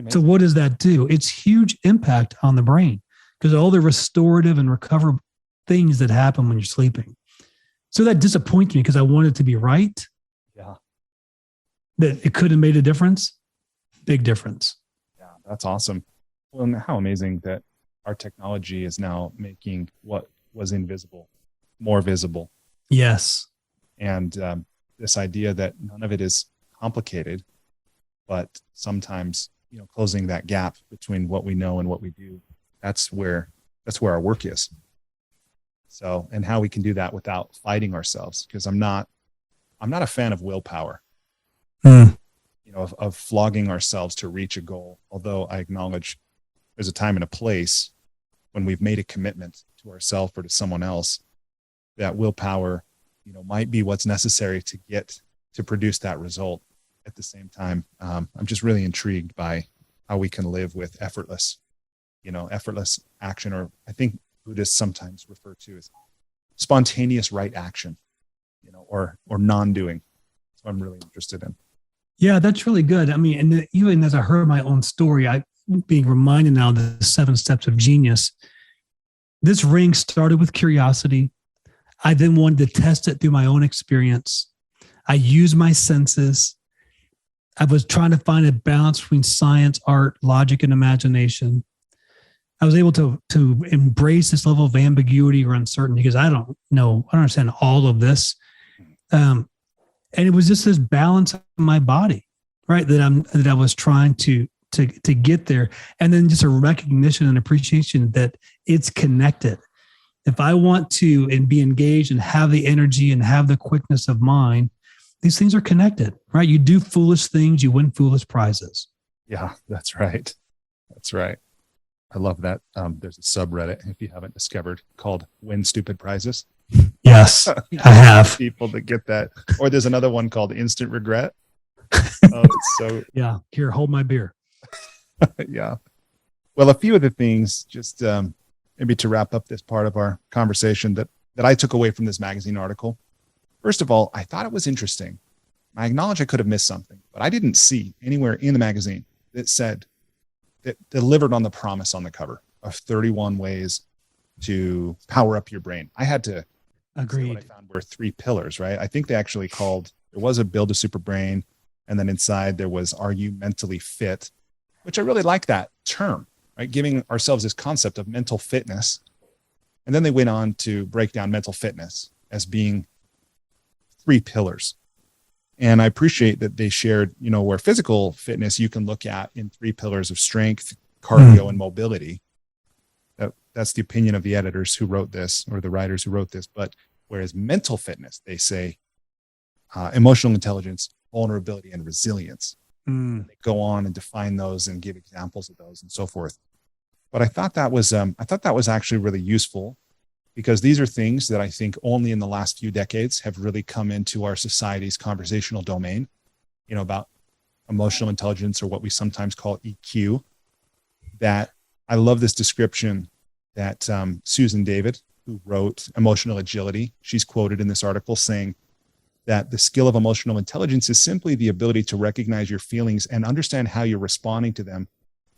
So what does that do? It's huge impact on the brain because all the restorative and recoverable things that happen when you're sleeping. So that disappointed me because I wanted to be right. Yeah. That it could have made a difference. Big difference. Yeah, that's awesome. Well, and how amazing that our technology is now making what was invisible more visible. Yes. And this idea that none of it is complicated, but sometimes, closing that gap between what we know and what we do, that's where our work is. So, and how we can do that without fighting ourselves, because I'm not a fan of willpower, of flogging ourselves to reach a goal. Although I acknowledge there's a time and a place when we've made a commitment to ourselves or to someone else, that willpower, might be what's necessary to produce that result. At the same time, I'm just really intrigued by how we can live with effortless action, or I think Buddhists sometimes refer to as spontaneous right action, or non-doing. So I'm really interested in. Yeah, that's really good. I mean, and even as I heard my own story, I being reminded now of the 7 steps of genius. This ring started with curiosity. I then wanted to test it through my own experience. I used my senses. I was trying to find a balance between science, art, logic, and imagination. I was able to embrace this level of ambiguity or uncertainty because I don't understand all of this. And it was just this balance in my body, right? That I was trying to get there. And then just a recognition and appreciation that it's connected. If I want to and be engaged and have the energy and have the quickness of mind, these things are connected, right? You do foolish things, you win foolish prizes. Yeah, that's right. That's right. I love that. There's a subreddit, if you haven't discovered, called Win Stupid Prizes. Yes, I have. People that get that. Or there's another one called Instant Regret. Yeah, here, hold my beer. Yeah. Well, a few of the things, just maybe to wrap up this part of our conversation that I took away from this magazine article. First of all, I thought it was interesting. I acknowledge I could have missed something, but I didn't see anywhere in the magazine that said that delivered on the promise on the cover of 31 ways to power up your brain. I had to agree. What I found were 3 pillars, right? I think they actually there was a build a super brain. And then inside there was, are you mentally fit? Which I really like that term, right? Giving ourselves this concept of mental fitness. And then they went on to break down mental fitness as being 3 pillars. And I appreciate that they shared, where physical fitness you can look at in 3 pillars of strength, cardio, and mobility. That's the opinion of the editors who wrote this, or the writers who wrote this. But whereas mental fitness, they say emotional intelligence, vulnerability, and resilience. They go on and define those and give examples of those and so forth. But I thought that was actually really useful, because these are things that I think only in the last few decades have really come into our society's conversational domain, about emotional intelligence, or what we sometimes call EQ. That I love this description that Susan David, who wrote Emotional Agility, she's quoted in this article saying that the skill of emotional intelligence is simply the ability to recognize your feelings and understand how you're responding to them,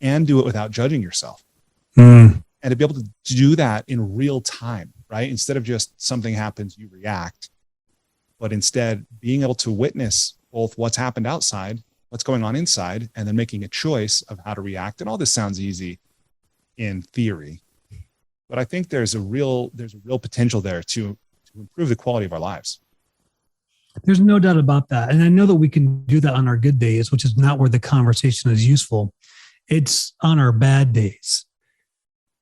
and do it without judging yourself. And to be able to do that in real time, right? Instead of just something happens, you react, but instead being able to witness both what's happened outside, what's going on inside, and then making a choice of how to react. And all this sounds easy in theory, but I think there's a real potential there to improve the quality of our lives. There's no doubt about that. And I know that we can do that on our good days, which is not where the conversation is useful. It's on our bad days.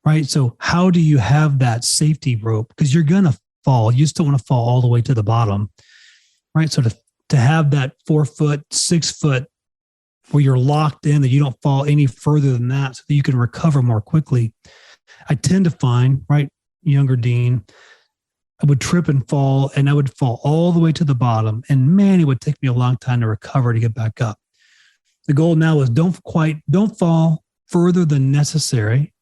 Right. So how do you have that safety rope? Because you're going to fall. You just don't want to fall all the way to the bottom. Right. So to have that 4 foot, 6 foot where you're locked in, that you don't fall any further than that, so that you can recover more quickly. I tend to find, right, younger Dean, I would trip and fall, and I would fall all the way to the bottom. And man, it would take me a long time to recover, to get back up. The goal now is don't fall further than necessary.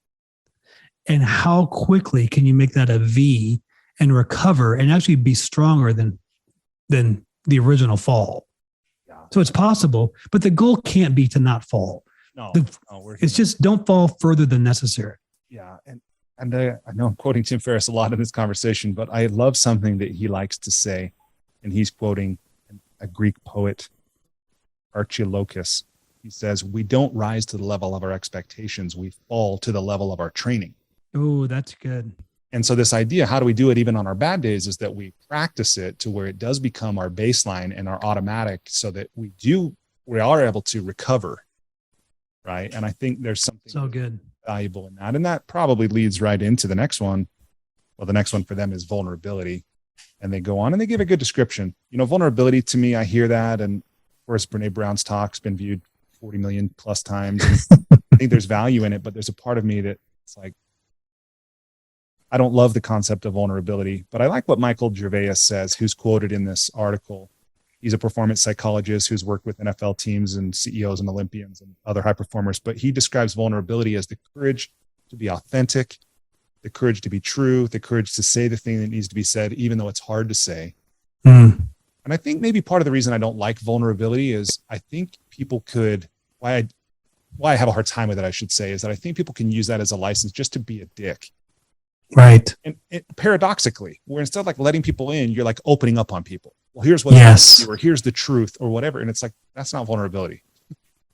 And how quickly can you make that a V and recover and actually be stronger than the original fall? Yeah. So it's possible, but the goal can't be to not fall. It's just don't fall further than necessary. Yeah. And I know I'm quoting Tim Ferriss a lot in this conversation, but I love something that he likes to say, and he's quoting a Greek poet, Archilochus. He says, "We don't rise to the level of our expectations. We fall to the level of our training." Oh, that's good. And so this idea, how do we do it even on our bad days, is that we practice it to where it does become our baseline and our automatic, so that we are able to recover. Right. And I think there's something so good, valuable in that. And that probably leads right into the next one. Well, the next one for them is vulnerability. And they go on and they give a good description. Vulnerability, to me, I hear that. And of course, Brene Brown's talk's been viewed 40 million plus times. And I think there's value in it, but there's a part of me that it's like, I don't love the concept of vulnerability, but I like what Michael Gervais says, who's quoted in this article. He's a performance psychologist who's worked with NFL teams and CEOs and Olympians and other high performers, but he describes vulnerability as the courage to be authentic, the courage to be true, the courage to say the thing that needs to be said, even though it's hard to say. And I think maybe part of the reason I don't like vulnerability is I think people could, why I have a hard time with it, I should say, is that I think people can use that as a license just to be a dick. Right. And paradoxically, where instead of like letting people in, you're like opening up on people. Well, here's what, or here's the truth or whatever. And it's like, that's not vulnerability.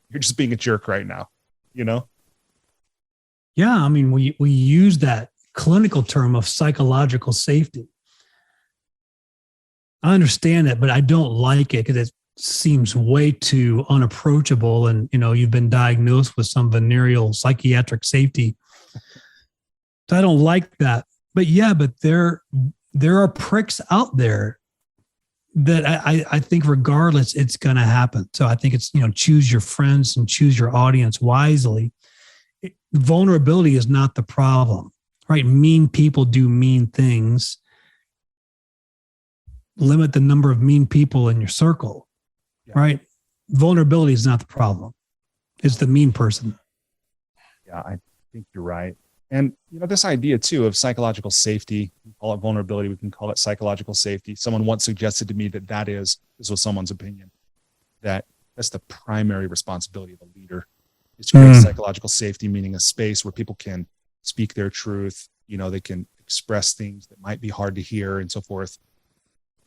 You're just being a jerk right now, Yeah. I mean, we use that clinical term of psychological safety. I understand it, but I don't like it because it seems way too unapproachable. And, you've been diagnosed with some venereal psychiatric safety. So I don't like that. But there are pricks out there that I think regardless, it's going to happen. So I think it's, choose your friends and choose your audience wisely. Vulnerability is not the problem, right? Mean people do mean things. Limit the number of mean people in your circle, right? Vulnerability is not the problem. It's the mean person. Yeah, I think you're right. And, this idea too of psychological safety, we call it vulnerability, we can call it psychological safety. Someone once suggested to me this was someone's opinion, that's the primary responsibility of a leader, is to create psychological safety, meaning a space where people can speak their truth, they can express things that might be hard to hear and so forth.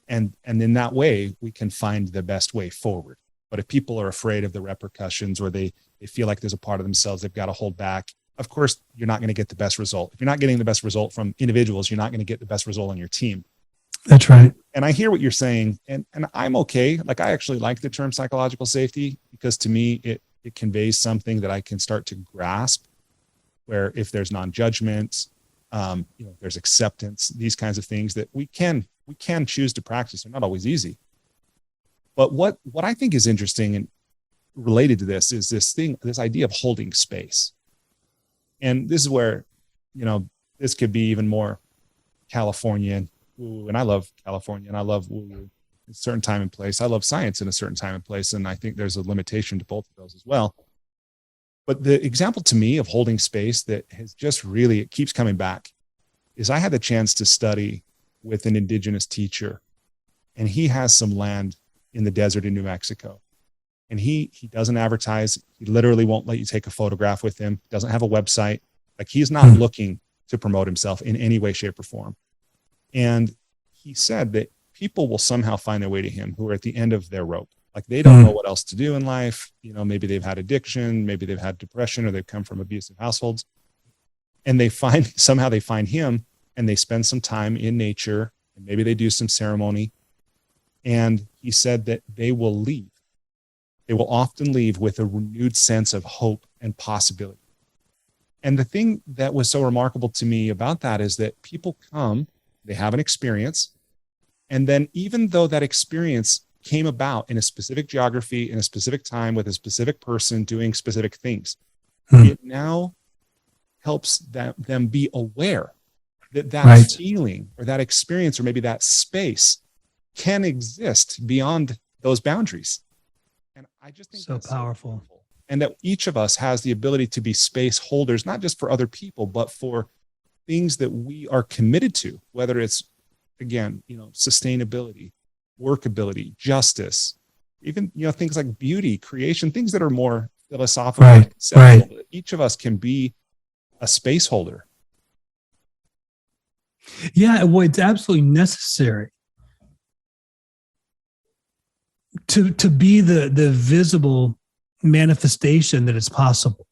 And in that way, we can find the best way forward. But if people are afraid of the repercussions, or they feel like there's a part of themselves they've got to hold back, of course, you're not going to get the best result. If you're not getting the best result from individuals, you're not going to get the best result on your team. That's right. And I hear what you're saying, and I'm okay. Like, I actually like the term psychological safety, because to me it conveys something that I can start to grasp, where if there's non-judgment, there's acceptance, these kinds of things that we can choose to practice. They're not always easy. But what I think is interesting and related to this is this idea of holding space. And this is where, this could be even more Californian. Ooh, and I love California, and I love woo a certain time and place. I love science in a certain time and place. And I think there's a limitation to both of those as well. But the example to me of holding space that has just really, it keeps coming back, is I had the chance to study with an indigenous teacher, and he has some land in the desert in New Mexico. And he doesn't advertise. He literally won't let you take a photograph with him. Doesn't have a website. Like, he's not looking to promote himself in any way, shape, or form. And he said that people will somehow find their way to him who are at the end of their rope. Like, they don't know what else to do in life. Maybe they've had addiction, maybe they've had depression, or they've come from abusive households. And somehow they find him, and they spend some time in nature, and maybe they do some ceremony. And he said that they will leave. They will often leave with a renewed sense of hope and possibility. And the thing that was so remarkable to me about that is that people come, they have an experience, and then even though that experience came about in a specific geography, in a specific time, with a specific person doing specific things, it now helps them be aware that Right. feeling or that experience, or maybe that space, can exist beyond those boundaries. And I just think So that's powerful. so powerful. And that each of us has the ability to be space holders, not just for other people, but for things that we are committed to, whether it's, again, sustainability, workability, justice, even, things like beauty, creation, things that are more philosophical, Right. conceptual. Each of us can be a space holder. Yeah, well, it's absolutely necessary to be the visible manifestation that is possible.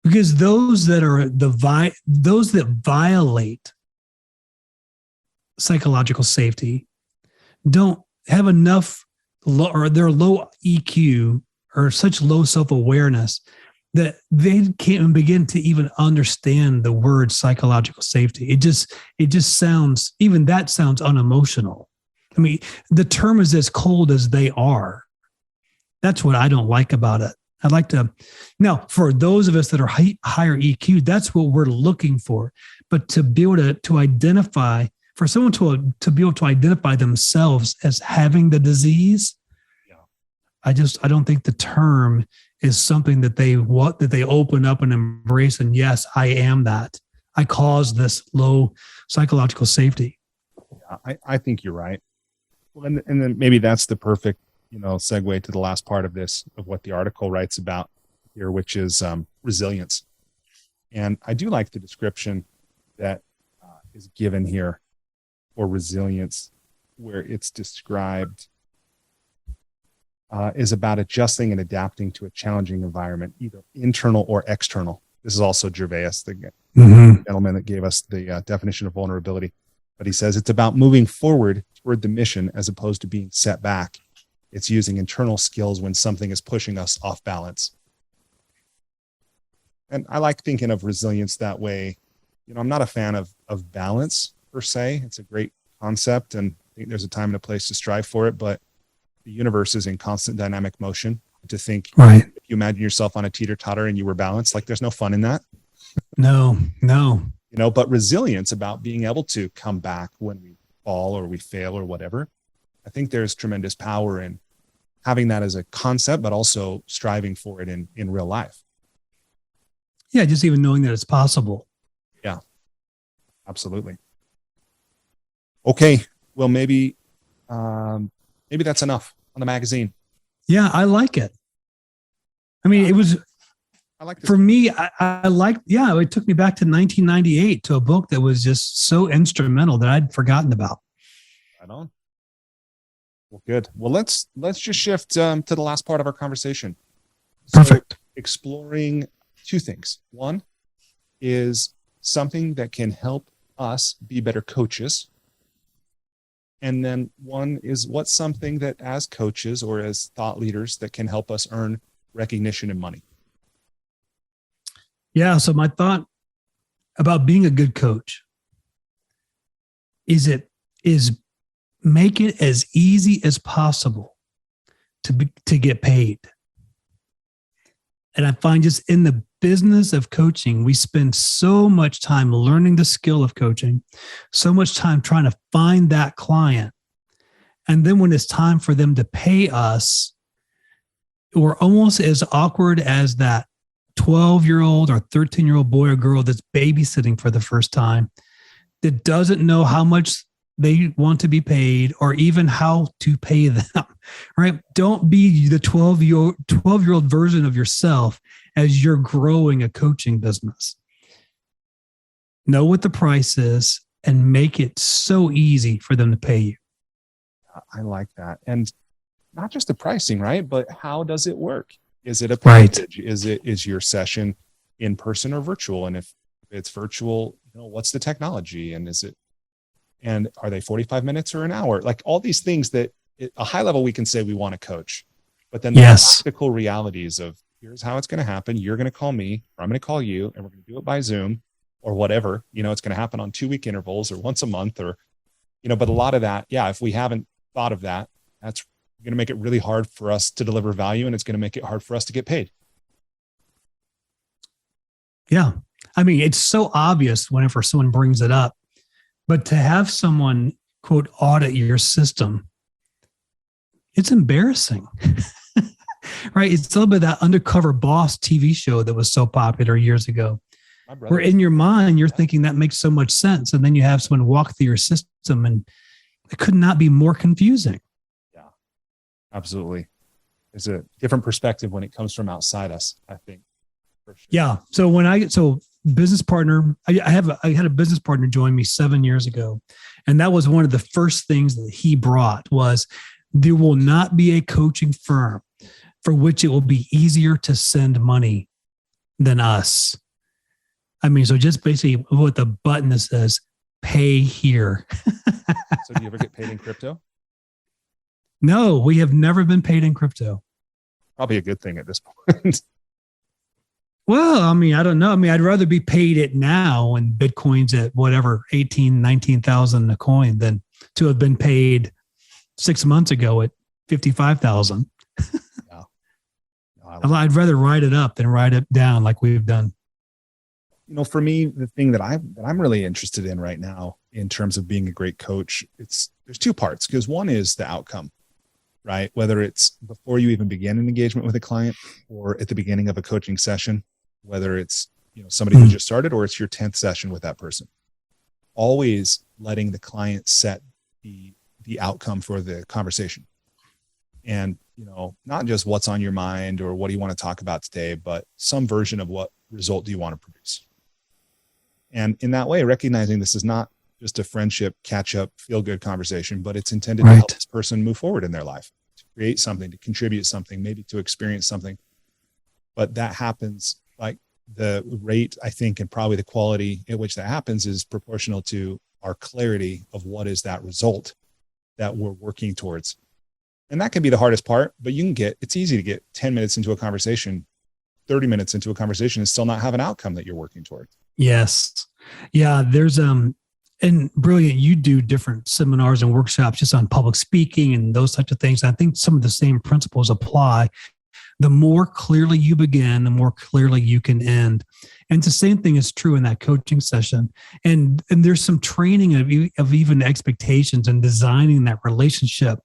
Because those that violate psychological safety don't have enough or their low EQ or such low self-awareness that they can't even begin to even understand the word psychological safety. It just sounds, even that sounds unemotional. I mean, the term is as cold as they are. That's what I don't like about it. I'd like to, now for those of us that are higher EQ, that's what we're looking for. But to be able to identify, for someone to be able to identify themselves as having the disease, I don't think the term is something that they open up and embrace. And yes, I am that. I cause this low psychological safety. Yeah, I think you're right. Well, and then maybe that's the perfect, segue to the last part of this, of what the article writes about here, which is resilience. And I do like the description that is given here for resilience, where it's described is about adjusting and adapting to a challenging environment, either internal or external. This is also Gervais, the gentleman that gave us the definition of vulnerability. But he says it's about moving forward toward the mission as opposed to being set back. It's using internal skills when something is pushing us off balance. And I like thinking of resilience that way. I'm not a fan of balance per se. It's a great concept, and I think there's a time and a place to strive for it, but the universe is in constant dynamic motion. To think, right, if you imagine yourself on a teeter-totter and you were balanced, like, there's no fun in that. No. But resilience, about being able to come back when we fall or we fail or whatever. I think there's tremendous power in having that as a concept, but also striving for it in real life. Yeah, just even knowing that it's possible. Yeah, absolutely. Okay, well, maybe that's enough on the magazine. Yeah, I like it. I mean, it was, I like this. For me, I liked, it took me back to 1998 to a book that was just so instrumental that I'd forgotten about. Right on. Well, good. Well, let's just shift to the last part of our conversation. Perfect. So, exploring two things. One is something that can help us be better coaches. And then one is, what's something that as coaches or as thought leaders that can help us earn recognition and money? Yeah. So my thought about being a good coach is make it as easy as possible to get paid. And I find just in the business of coaching, we spend so much time learning the skill of coaching, so much time trying to find that client. And then when it's time for them to pay us, we're almost as awkward as that 12-year-old or 13-year-old boy or girl that's babysitting for the first time, that doesn't know how much they want to be paid or even how to pay them, right? Don't be the 12-year-old version of yourself as you're growing a coaching business. Know what the price is and make it so easy for them to pay you. I like that. And not just the pricing, right? But how does it work? Is it a package? Right. Is your session in person or virtual? And if it's virtual, what's the technology? And are they 45 minutes or an hour? Like all these things that at a high level, we can say we want to coach, but then the practical realities of here's how it's going to happen. You're going to call me, or I'm going to call you, and we're going to do it by Zoom or whatever. It's going to happen on 2-week intervals or once a month or, but a lot of that, if we haven't thought of that, that's going to make it really hard for us to deliver value, and it's going to make it hard for us to get paid. Yeah. I mean, it's so obvious whenever someone brings it up, but to have someone, quote, audit your system, it's embarrassing, right? It's a little bit of that Undercover Boss TV show that was so popular years ago, where in your mind, you're thinking that makes so much sense. And then you have someone walk through your system and it could not be more confusing. Yeah, absolutely. There's a different perspective when it comes from outside us, I think. For sure. Yeah. So business partner, I had a business partner join me 7 years ago. And that was one of the first things that he brought was there will not be a coaching firm for which it will be easier to send money than us. I mean, so just basically with the button that says pay here. So do you ever get paid in crypto? No, we have never been paid in crypto. Probably a good thing at this point. Well, I mean, I don't know. I mean, I'd rather be paid it now when Bitcoin's at whatever, 18, 19,000 a coin than to have been paid 6 months ago at 55,000. Yeah. I'd rather write it up than write it down like we've done. For me, the thing that I'm really interested in right now in terms of being a great coach, there's two parts, because one is the outcome, right? Whether it's before you even begin an engagement with a client or at the beginning of a coaching session, whether it's somebody who just started or it's your 10th session with that person, always letting the client set the outcome for the conversation. And, not just what's on your mind or what do you want to talk about today, but some version of what result do you want to produce. And in that way, recognizing this is not just a friendship, catch up, feel good conversation, but it's intended to help this person move forward in their life, to create something, to contribute something, maybe to experience something. But that happens, like the rate, I think, and probably the quality at which that happens is proportional to our clarity of what is that result that we're working towards. And that can be the hardest part, but it's easy to get 10 minutes into a conversation, 30 minutes into a conversation and still not have an outcome that you're working towards. Yes. Yeah. There's, and brilliant, you do different seminars and workshops just on public speaking and those types of things. I think some of the same principles apply. The more clearly you begin, the more clearly you can end. And the same thing is true in that coaching session. And there's some training of even expectations and designing that relationship.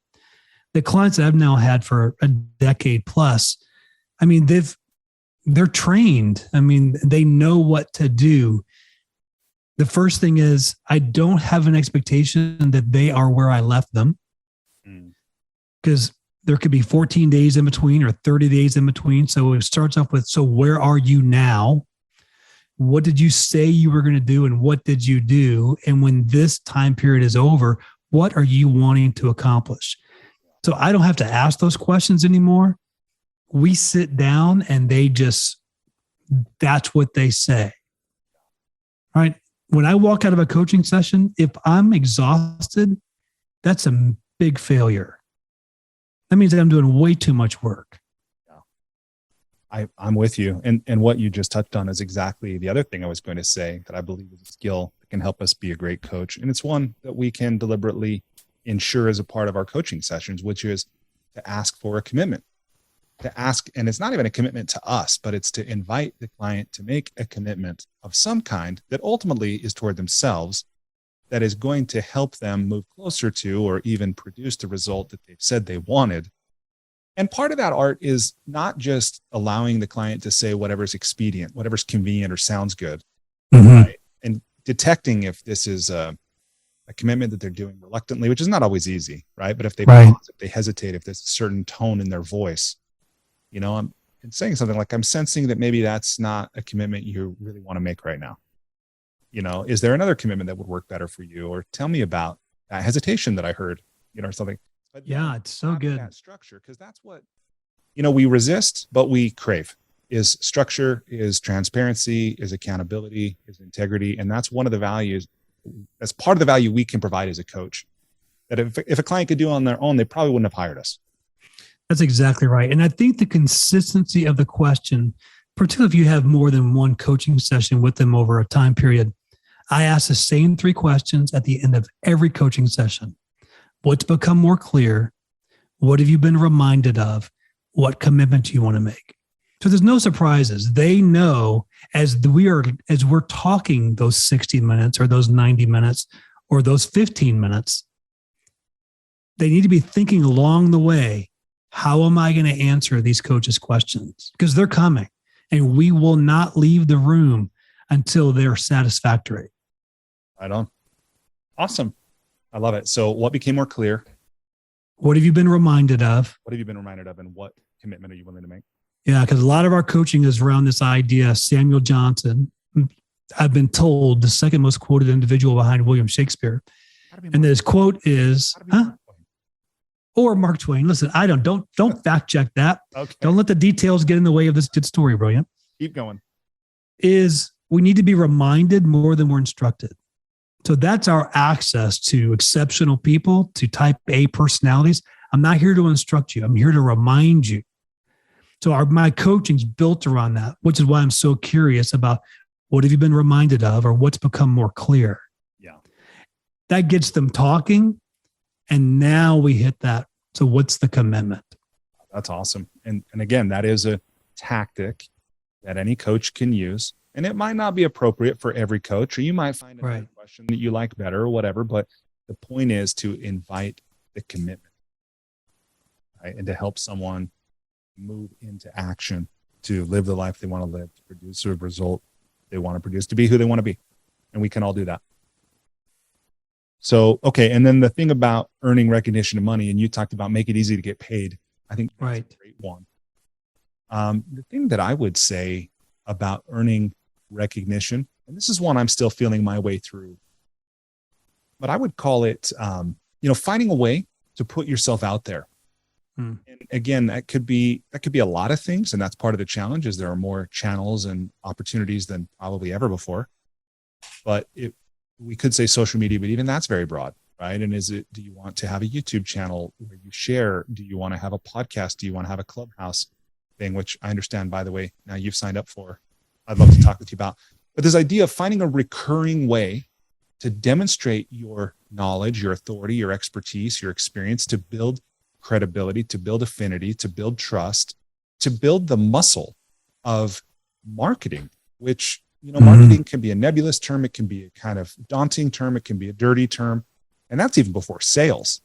The clients that I've now had for a decade plus, I mean, they're trained. I mean, they know what to do. The first thing is I don't have an expectation that they are where I left them, because there could be 14 days in between or 30 days in between. So it starts off with, so where are you now? What did you say you were going to do? And what did you do? And when this time period is over, what are you wanting to accomplish? So I don't have to ask those questions anymore. We sit down and that's what they say. All right. When I walk out of a coaching session, if I'm exhausted, that's a big failure. That means that I'm doing way too much work. I'm with you. And what you just touched on is exactly the other thing I was going to say that I believe is a skill that can help us be a great coach. And it's one that we can deliberately ensure as a part of our coaching sessions, which is to ask for a commitment. To ask, and it's not even a commitment to us, but it's to invite the client to make a commitment of some kind that ultimately is toward themselves, that is going to help them move closer to or even produce the result that they've said they wanted. And part of that art is not just allowing the client to say whatever's expedient, whatever's convenient or sounds good, right? And detecting if this is a commitment that they're doing reluctantly, which is not always easy, right? But if they pause, if they hesitate, if there's a certain tone in their voice, I'm saying something like, I'm sensing that maybe that's not a commitment you really want to make right now. Is there another commitment that would work better for you? Or tell me about that hesitation that I heard, or something. But yeah, it's so good. That structure, because that's what, we resist, but we crave, is structure, is transparency, is accountability, is integrity. And that's one of the values, that's part of the value we can provide as a coach, that if a client could do on their own, they probably wouldn't have hired us. That's exactly right. And I think the consistency of the question, particularly if you have more than one coaching session with them over a time period, I ask the same 3 questions at the end of every coaching session. What's become more clear? What have you been reminded of? What commitment do you want to make? So there's no surprises. They know as we're talking those 60 minutes or those 90 minutes or those 15 minutes, they need to be thinking along the way, how am I going to answer these coaches' questions? Because they're coming, and we will not leave the room until they're satisfactory. Right on. Awesome. I love it. So what became more clear? What have you been reminded of? What have you been reminded of, and what commitment are you willing to make? Yeah, because a lot of our coaching is around this idea. Samuel Johnson, I've been told, the second most quoted individual behind William Shakespeare. And his quote is, or Mark Twain. Listen, don't fact check that. Okay. Don't let the details get in the way of this good story, bro. Yeah? Keep going. Is we need to be reminded more than we're instructed. So that's our access to exceptional people, to type A personalities. I'm not here to instruct you. I'm here to remind you. So my coaching's built around that, which is why I'm so curious about what have you been reminded of or what's become more clear. Yeah. That gets them talking. And now we hit that. So what's the commitment? That's awesome. And again, that is a tactic that any coach can use. And it might not be appropriate for every coach, or you might find another question that you like better or whatever. But the point is to invite the commitment, right? And to help someone move into action, to live the life they want to live, to produce a result they want to produce, to be who they want to be. And we can all do that. So, okay. And then the thing about earning recognition and money, and you talked about make it easy to get paid. I think that's a great one. The thing that I would say about earning recognition, and this is one I'm still feeling my way through, but I would call it, finding a way to put yourself out there. And again, that could be a lot of things. And that's part of the challenge, is there are more channels and opportunities than probably ever before. But we could say social media, but even that's very broad, right? And do you want to have a YouTube channel where you share? Do you want to have a podcast? Do you want to have a Clubhouse thing, which I understand, by the way, now you've signed up for? I'd love to talk with you about. But this idea of finding a recurring way to demonstrate your knowledge, your authority, your expertise, your experience, to build credibility, to build affinity, to build trust, to build the muscle of marketing, which, marketing can be a nebulous term. It can be a kind of daunting term. It can be a dirty term. And that's even before sales.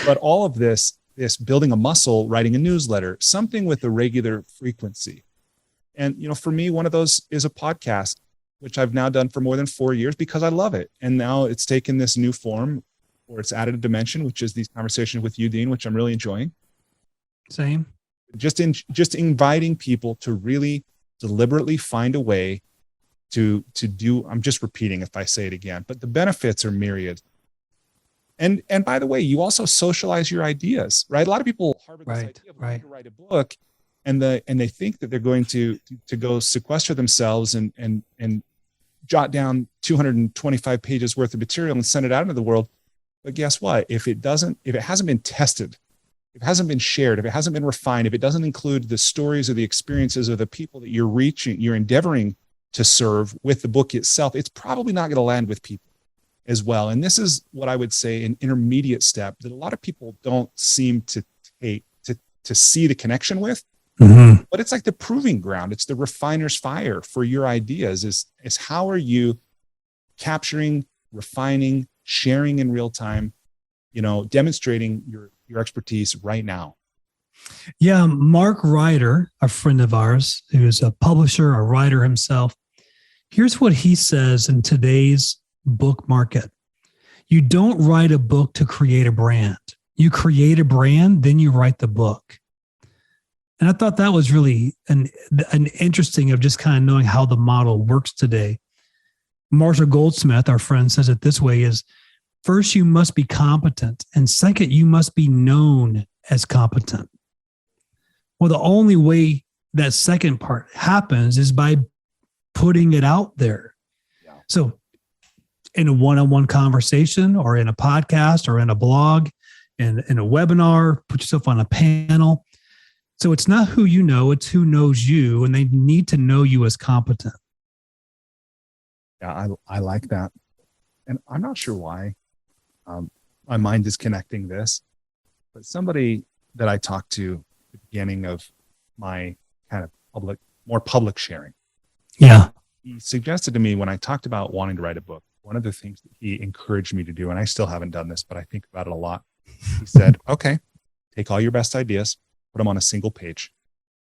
but all of this building a muscle, writing a newsletter, something with a regular frequency. And, for me, one of those is a podcast, which I've now done for more than 4 years because I love it. And now it's taken this new form, or it's added a dimension, which is these conversations with you, Dean, which I'm really enjoying. Same. Just inviting people to really deliberately find a way to do, I'm just repeating if I say it again, but the benefits are myriad. And by the way, you also socialize your ideas, right? A lot of people harbor this idea of wanting to write a book, and they think that they're going to go sequester themselves and jot down 225 pages worth of material and send it out into the world. But guess what? If it hasn't been tested, if it hasn't been shared, if it hasn't been refined, if it doesn't include the stories or the experiences of the people that you're endeavoring to serve with the book itself, it's probably not going to land with people as well. And this is what I would say an intermediate step that a lot of people don't seem to take to see the connection with. Mm-hmm. But it's like the proving ground. It's the refiner's fire for your ideas is how are you capturing, refining, sharing in real time, demonstrating your expertise right now. Yeah. Mark Ryder, a friend of ours, who's a publisher, a writer himself. Here's what he says in today's book market. You don't write a book to create a brand. You create a brand, then you write the book. And I thought that was really an interesting of just kind of knowing how the model works today. Marshall Goldsmith, our friend, says it this way is, first, you must be competent. And second, you must be known as competent. Well, the only way that second part happens is by putting it out there. Yeah. So in a one-on-one conversation or in a podcast or in a blog, in a webinar, put yourself on a panel. So it's not who you know, it's who knows you, and they need to know you as competent. Yeah, I like that. And I'm not sure why my mind is connecting this, but somebody that I talked to at the beginning of my kind of more public sharing. Yeah. He suggested to me when I talked about wanting to write a book, one of the things that he encouraged me to do, and I still haven't done this, but I think about it a lot. He said, okay, take all your best ideas, put them on a single page,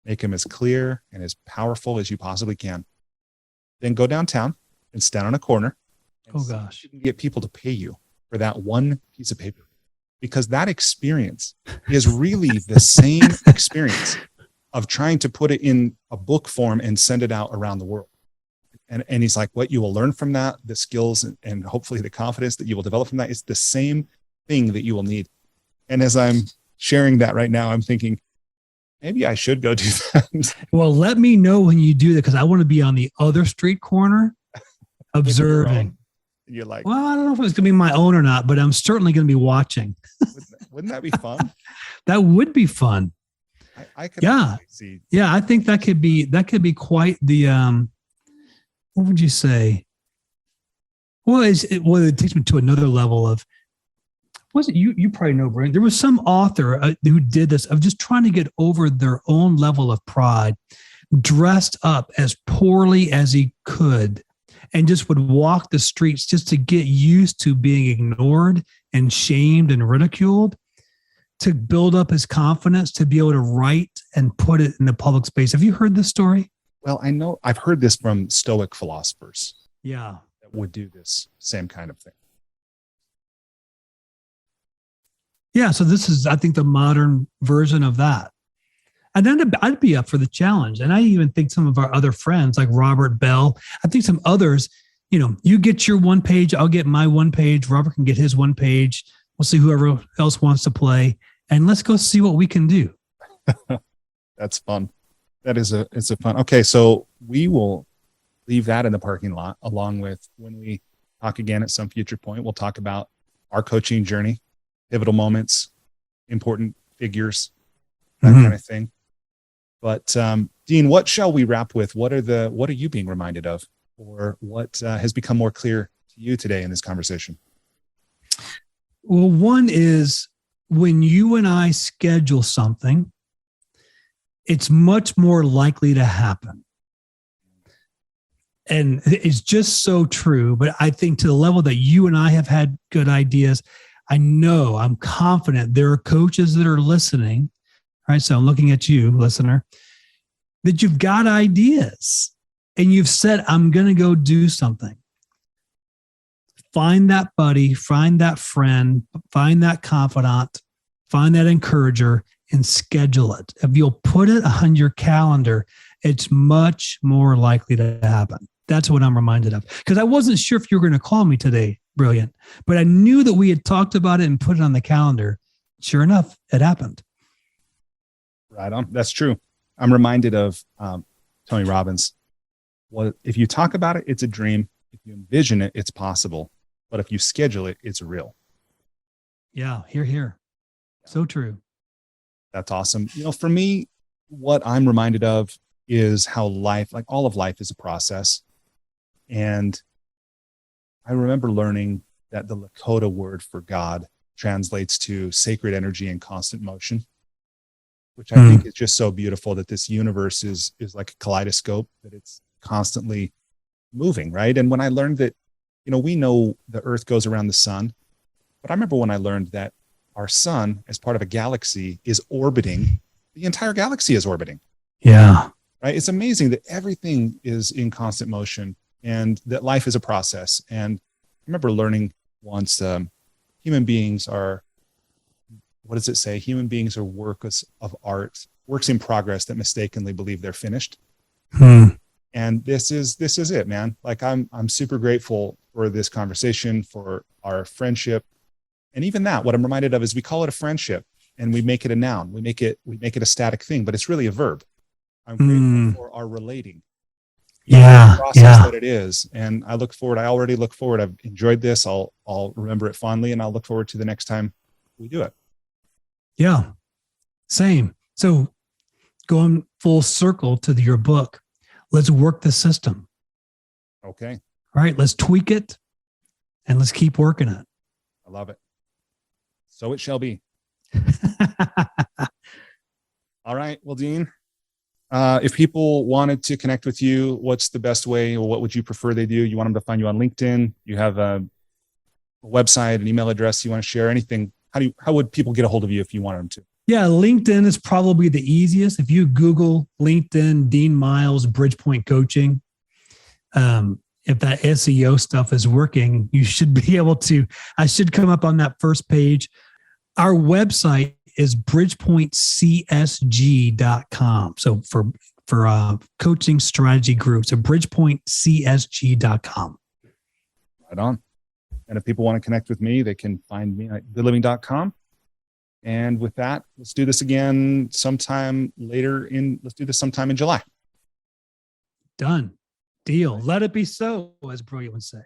make them as clear and as powerful as you possibly can. Then go downtown and stand on a corner and you can get people to pay you for that one piece of paper, because that experience is really the same experience of trying to put it in a book form and send it out around the world. And he's like, what you will learn from that, the skills and hopefully the confidence that you will develop from that is the same thing that you will need. And as I'm sharing that right now, I'm thinking, maybe I should go do that. Well, let me know when you do that, because I want to be on the other street corner observing. You're like, well, I don't know if it's going to be my own or not, but I'm certainly going to be watching. Wouldn't that be fun? That would be fun. I could see. Yeah, I think that could be quite the what would you say? Well, it takes me to another level of, was it you probably know, Brian, there was some author who did this of just trying to get over their own level of pride, dressed up as poorly as he could, and just would walk the streets just to get used to being ignored and shamed and ridiculed, to build up his confidence to be able to write and put it in the public space. Have you heard this story? Well, I know I've heard this from Stoic philosophers. Yeah. That would do this same kind of thing. Yeah. So this is, I think, the modern version of that. And then I'd be up for the challenge. And I even think some of our other friends like Robert Bell, I think some others, you get your one page, I'll get my one page, Robert can get his one page. We'll see whoever else wants to play, and let's go see what we can do. That's fun. It's a fun. Okay. So we will leave that in the parking lot, along with, when we talk again at some future point, we'll talk about our coaching journey, pivotal moments, important figures, that kind of thing. But Dean, what shall we wrap with? What are you being reminded of, or what has become more clear to you today in this conversation? Well, one is, when you and I schedule something, it's much more likely to happen. And it's just so true. But I think to the level that you and I have had good ideas, I'm confident there are coaches that are listening. Right. So I'm looking at you, listener, that you've got ideas and you've said, I'm going to go do something. Find that buddy, find that friend, find that confidant, find that encourager, and schedule it. If you'll put it on your calendar, it's much more likely to happen. That's what I'm reminded of. Because I wasn't sure if you were going to call me today, Brilliant, but I knew that we had talked about it and put it on the calendar. Sure enough, it happened. Right on. That's true. I'm reminded of Tony Robbins. If you talk about it, it's a dream. If you envision it, it's possible. But if you schedule it, it's real. Yeah. Here. So true. That's awesome. For me, what I'm reminded of is how life, like all of life, is a process. And I remember learning that the Lakota word for God translates to sacred energy and constant motion, which I think is just so beautiful, that this universe is like a kaleidoscope, that it's constantly moving, right? And when I learned that, we know the earth goes around the sun, but I remember when I learned that our sun, as part of a galaxy, is orbiting, the entire galaxy is orbiting. Yeah. Right? It's amazing that everything is in constant motion and that life is a process. And I remember learning once, human beings are, what does it say? Human beings are works of art, works in progress that mistakenly believe they're finished. And this is it, man. Like I'm super grateful for this conversation, for our friendship. And even that, what I'm reminded of is we call it a friendship and we make it a noun. We make it a static thing, but it's really a verb. I'm grateful for our relating. Yeah. The process that it is. And I already look forward. I've enjoyed this. I'll remember it fondly, and I'll look forward to the next time we do it. Yeah. Same. So going full circle to your book, let's work the system. Okay. All right. Let's tweak it and let's keep working it. I love it. So it shall be. All right. Well, Dean, if people wanted to connect with you, what's the best way, or what would you prefer they do? You want them to find you on LinkedIn? You have a website, an email address you want to share? Anything? How would people get a hold of you if you wanted them to? Yeah, LinkedIn is probably the easiest. If you Google LinkedIn, Dean Miles, Bridgepoint Coaching, if that SEO stuff is working, you should be able to, I should come up on that first page. Our website is bridgepointcsg.com. So for coaching strategy groups, so bridgepointcsg.com. Right on. And if people want to connect with me, they can find me at goodliving.com. And with that, let's do this again sometime in July. Done. Deal. Let it be so, as Brilliant would say.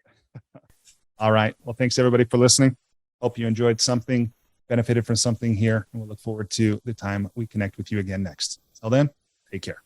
All right. Well, thanks everybody for listening. Hope you enjoyed something, benefited from something here, and we'll look forward to the time we connect with you again next. Till then, take care.